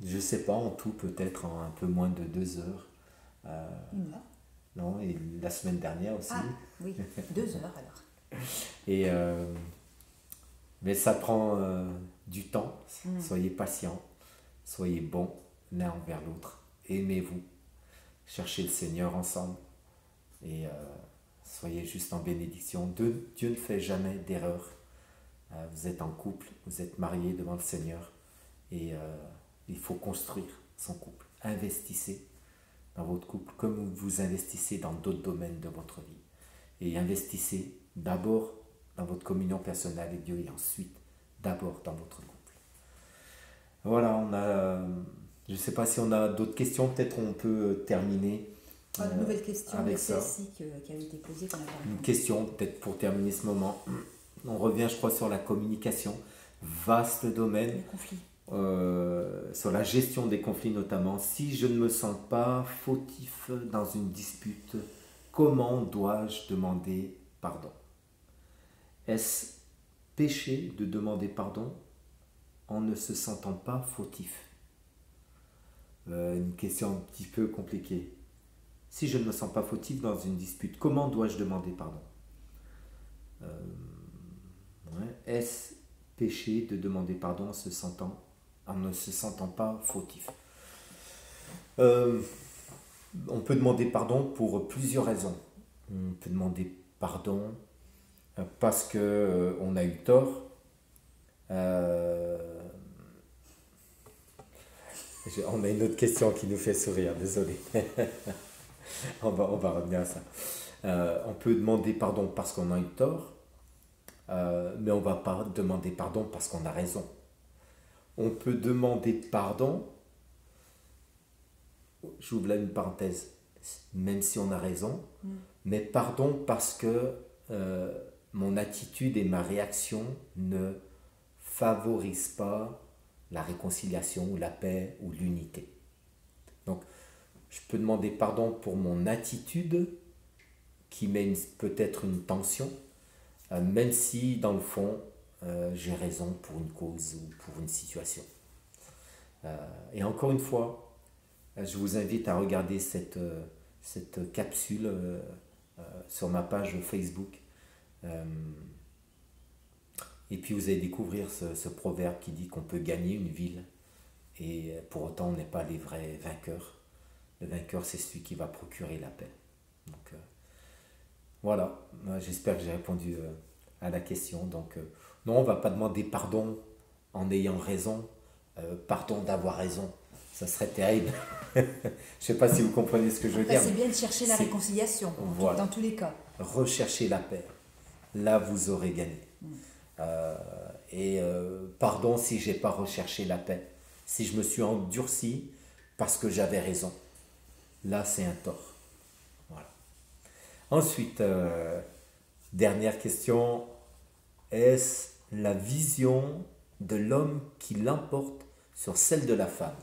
je ne sais pas, en tout peut-être en un peu moins de 2 heures. 1 heure. Non, et la semaine dernière aussi. Ah oui, 2 heures alors. Et, mais ça prend du temps. Soyez patients, soyez bons l'un envers l'autre. Aimez-vous, cherchez le Seigneur ensemble et soyez juste en bénédiction. Dieu ne fait jamais d'erreur. Vous êtes en couple, vous êtes mariés devant le Seigneur et il faut construire son couple. Investissez dans votre couple comme vous investissez dans d'autres domaines de votre vie. Et investissez d'abord dans votre communion personnelle avec Dieu et ensuite d'abord dans votre couple. Voilà, je ne sais pas si on a d'autres questions, peut-être on peut terminer Une nouvelle question avec ça. Celle-ci qui avait été posée. Une question peut-être pour terminer ce moment. On revient, je crois, sur la communication. Vaste domaine. Le conflit. sur la gestion des conflits notamment. Si je ne me sens pas fautif dans une dispute, comment dois-je demander pardon? Est-ce péché de demander pardon en ne se sentant pas fautif? Une question un petit peu compliquée. Si je ne me sens pas fautif dans une dispute, comment dois-je demander pardon? Est-ce péché de demander pardon en ne se sentant pas fautif? On peut demander pardon pour plusieurs raisons. On peut demander pardon parce qu'on a eu tort. On a une autre question qui nous fait sourire, désolé. on va revenir à ça. On peut demander pardon parce qu'on a eu tort, mais on ne va pas demander pardon parce qu'on a raison. On peut demander pardon, j'ouvre là une parenthèse, même si on a raison, mais pardon parce que mon attitude et ma réaction ne favorisent pas la réconciliation ou la paix ou l'unité. Donc, je peux demander pardon pour mon attitude qui met peut-être une tension, même si dans le fond, j'ai raison pour une cause ou pour une situation. Et encore une fois, je vous invite à regarder cette capsule sur ma page Facebook. Et puis vous allez découvrir ce proverbe qui dit qu'on peut gagner une ville et pour autant on n'est pas les vrais vainqueurs. Le vainqueur, c'est celui qui va procurer la paix. Donc voilà, j'espère que j'ai répondu à la question. Donc non, on ne va pas demander pardon en ayant raison, pardon d'avoir raison. Ça serait terrible. Je ne sais pas si vous comprenez ce que je veux dire. C'est bien de chercher la réconciliation, voilà. Dans tous les cas. Recherchez la paix. Là, vous aurez gagné. Pardon si je n'ai pas recherché la paix. Si je me suis endurci parce que j'avais raison. Là, c'est un tort. Voilà. Ensuite, dernière question. Est-ce la vision de l'homme qui l'emporte sur celle de la femme?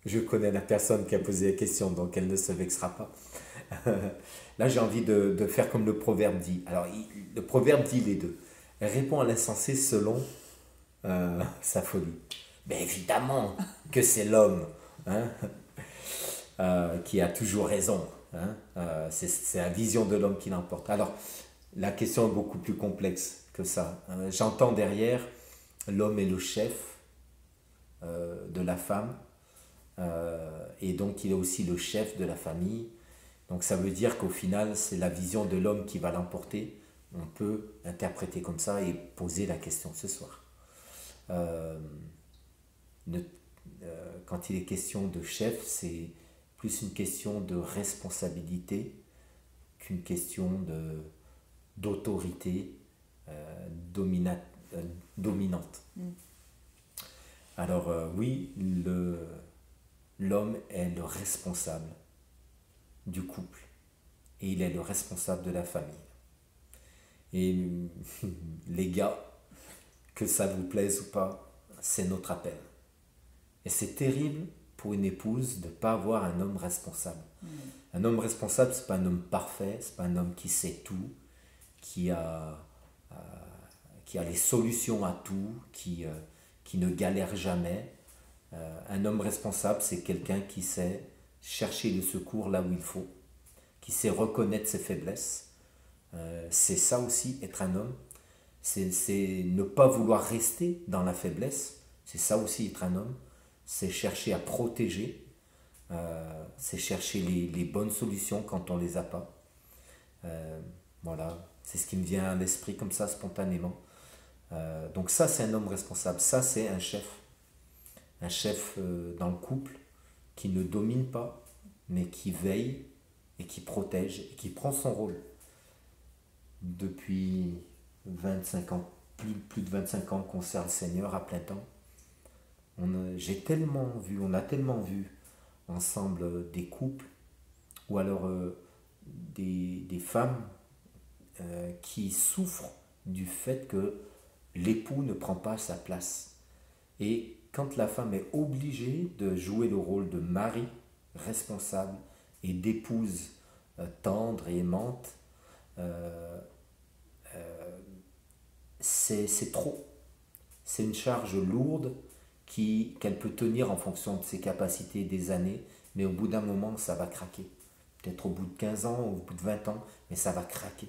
Je connais la personne qui a posé la question, donc elle ne se vexera pas. Là, j'ai envie de faire comme le proverbe dit. Alors, le proverbe dit les deux. Elle répond à l'insensé selon sa folie. Mais évidemment que c'est l'homme qui a toujours raison. C'est la vision de l'homme qui l'emporte. Alors, la question est beaucoup plus complexe que ça. J'entends derrière, l'homme est le chef de la femme. Et donc, il est aussi le chef de la famille. Donc, ça veut dire qu'au final, c'est la vision de l'homme qui va l'emporter. On peut interpréter comme ça et poser la question ce soir. Quand il est question de chef, c'est plus une question de responsabilité qu'une question d'autorité dominante. Alors oui, l'homme est le responsable du couple et il est le responsable de la famille. Et les gars, que ça vous plaise ou pas, c'est notre appel. Et c'est terrible pour une épouse de ne pas avoir un homme responsable. Un homme responsable, ce n'est pas un homme parfait, ce n'est pas un homme qui sait tout, qui a les solutions à tout, qui ne galère jamais. Un homme responsable, c'est quelqu'un qui sait chercher le secours là où il faut, qui sait reconnaître ses faiblesses. C'est ça aussi, être un homme. C'est ne pas vouloir rester dans la faiblesse. C'est ça aussi, être un homme. C'est chercher à protéger. C'est chercher les bonnes solutions quand on ne les a pas. Voilà, c'est ce qui me vient à l'esprit comme ça, spontanément. Donc ça, c'est un homme responsable. Ça, c'est un chef. Un chef dans le couple qui ne domine pas, mais qui veille et qui protège et qui prend son rôle. Depuis 25 ans, plus de 25 ans qu'on sert le Seigneur à plein temps, on a tellement vu ensemble des couples ou alors des femmes qui souffrent du fait que l'époux ne prend pas sa place. Et quand la femme est obligée de jouer le rôle de mari responsable et d'épouse tendre et aimante, c'est trop. C'est une charge lourde qu'elle peut tenir en fonction de ses capacités des années, mais au bout d'un moment, ça va craquer. Peut-être au bout de 15 ans, au bout de 20 ans, mais ça va craquer.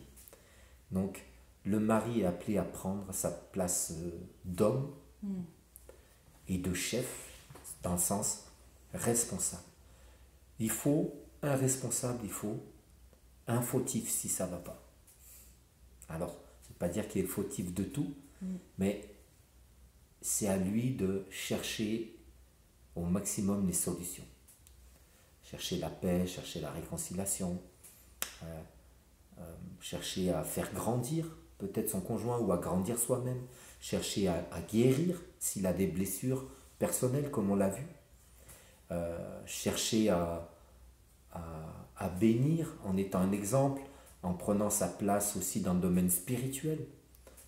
Donc, le mari est appelé à prendre sa place d'homme et de chef, dans le sens responsable. Il faut un responsable, il faut un fautif si ça ne va pas. Alors, ça ne veut pas dire qu'il est fautif de tout, mais c'est à lui de chercher au maximum les solutions. Chercher la paix, chercher la réconciliation, chercher à faire grandir peut-être son conjoint ou à grandir soi-même, chercher à guérir s'il a des blessures personnelles comme on l'a vu, chercher à bénir en étant un exemple, en prenant sa place aussi dans le domaine spirituel,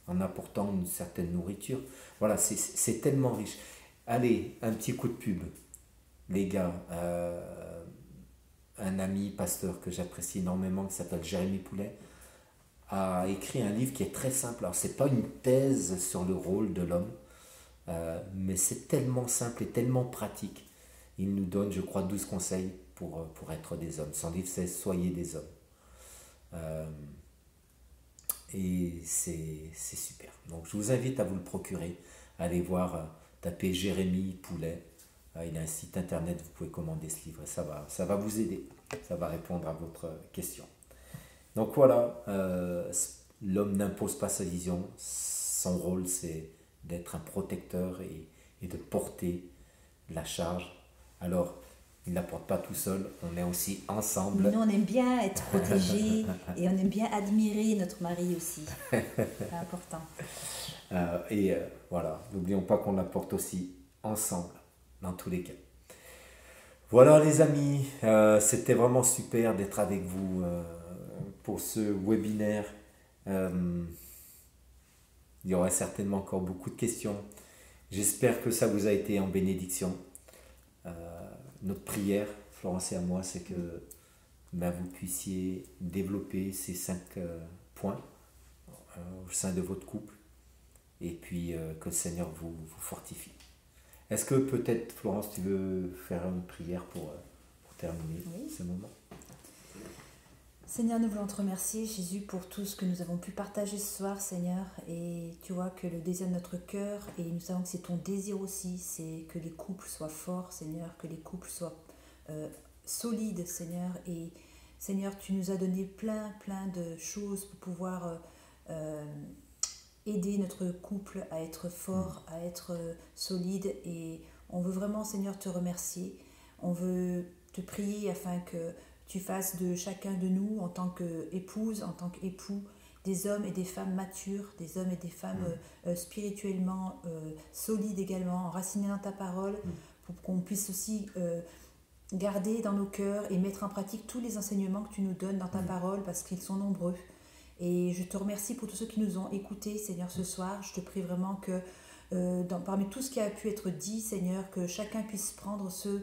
en apportant une certaine nourriture. Voilà, c'est tellement riche. Allez, un petit coup de pub, les gars. Un ami pasteur que j'apprécie énormément, qui s'appelle Jérémy Poulet, a écrit un livre qui est très simple. Alors, ce n'est pas une thèse sur le rôle de l'homme, mais c'est tellement simple et tellement pratique. Il nous donne, je crois, 12 conseils pour être des hommes. Son livre, c'est « Soyez des hommes ». Et c'est super. Donc, je vous invite à vous le procurer. Allez voir, tapez Jérémy Poulet. Il a un site internet, vous pouvez commander ce livre. Ça va vous aider. Ça va répondre à votre question. Donc voilà, l'homme n'impose pas sa vision. Son rôle, c'est d'être un protecteur et de porter la charge. Alors, il ne la porte pas tout seul, on est aussi ensemble. Nous, on aime bien être protégés et on aime bien admirer notre mari aussi. C'est important. Voilà, n'oublions pas qu'on la porte aussi ensemble, dans tous les cas. Voilà les amis, c'était vraiment super d'être avec vous pour ce webinaire. Il y aura certainement encore beaucoup de questions. J'espère que ça vous a été en bénédiction. Notre prière, Florence et à moi, c'est que vous puissiez développer ces 5 points au sein de votre couple et puis que le Seigneur vous fortifie. Est-ce que peut-être, Florence, tu veux faire une prière pour terminer ce moment? Seigneur, nous voulons te remercier, Jésus, pour tout ce que nous avons pu partager ce soir, Seigneur. Et tu vois que le désir de notre cœur, et nous savons que c'est ton désir aussi, c'est que les couples soient forts, Seigneur, que les couples soient solides, Seigneur. Et Seigneur, tu nous as donné plein de choses pour pouvoir aider notre couple à être fort, à être solide. Et on veut vraiment, Seigneur, te remercier. On veut te prier afin que tu fasses de chacun de nous, en tant qu'épouse, en tant qu'époux, des hommes et des femmes matures, des hommes et des femmes spirituellement solides également, enracinés dans ta parole, pour qu'on puisse aussi garder dans nos cœurs et mettre en pratique tous les enseignements que tu nous donnes dans ta parole, parce qu'ils sont nombreux. Et je te remercie pour tous ceux qui nous ont écoutés, Seigneur, ce soir. Je te prie vraiment que parmi tout ce qui a pu être dit, Seigneur, que chacun puisse prendre ce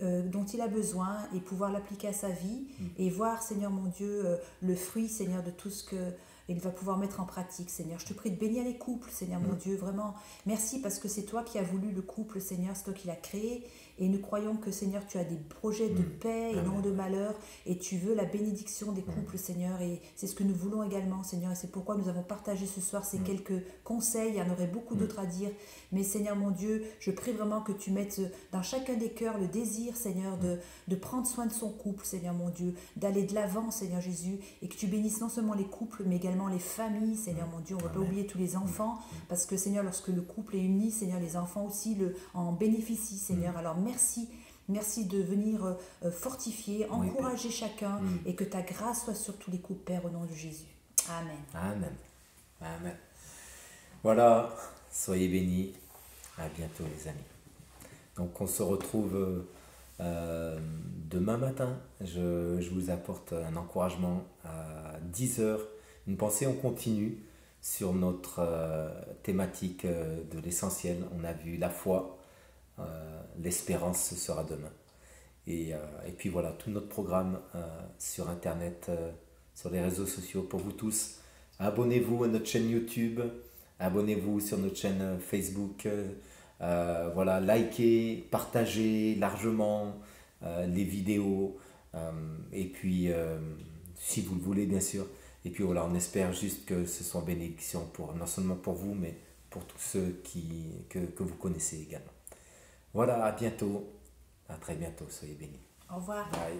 dont il a besoin et pouvoir l'appliquer à sa vie et voir, Seigneur mon Dieu, le fruit, Seigneur, de tout ce qu'il va pouvoir mettre en pratique, Seigneur. Je te prie de bénir les couples, Seigneur mon Dieu, vraiment. Merci parce que c'est toi qui as voulu le couple, Seigneur, c'est toi qui l'as créé. Et nous croyons que, Seigneur, tu as des projets de paix et non de malheur. Et tu veux la bénédiction des couples, Seigneur. Et c'est ce que nous voulons également, Seigneur. Et c'est pourquoi nous avons partagé ce soir ces quelques conseils. Il y en aurait beaucoup d'autres à dire. Mais, Seigneur, mon Dieu, je prie vraiment que tu mettes dans chacun des cœurs le désir, Seigneur, de prendre soin de son couple, Seigneur, mon Dieu. D'aller de l'avant, Seigneur Jésus. Et que tu bénisses non seulement les couples, mais également les familles, Seigneur, mon Dieu. On ne va pas oublier tous les enfants. Parce que, Seigneur, lorsque le couple est uni, Seigneur, les enfants aussi en bénéficient, Seigneur. Alors, merci de venir fortifier, encourager chacun et que ta grâce soit sur tous les couples, Père, au nom de Jésus. Amen. Amen. Amen. Voilà, soyez bénis. À bientôt les amis. Donc on se retrouve demain matin. Je vous apporte un encouragement à 10h Une pensée, on continue sur notre thématique de l'essentiel. On a vu la foi, l'espérance, ce sera demain. Et puis voilà, tout notre programme sur Internet, sur les réseaux sociaux pour vous tous. Abonnez-vous à notre chaîne YouTube, abonnez-vous sur notre chaîne Facebook. Voilà, likez, partagez largement les vidéos. Et puis, si vous le voulez, bien sûr. Et puis voilà, on espère juste que ce soit bénédiction pour, non seulement pour vous, mais pour tous ceux que vous connaissez également. Voilà, à bientôt. À très bientôt. Soyez bénis. Au revoir. Bye.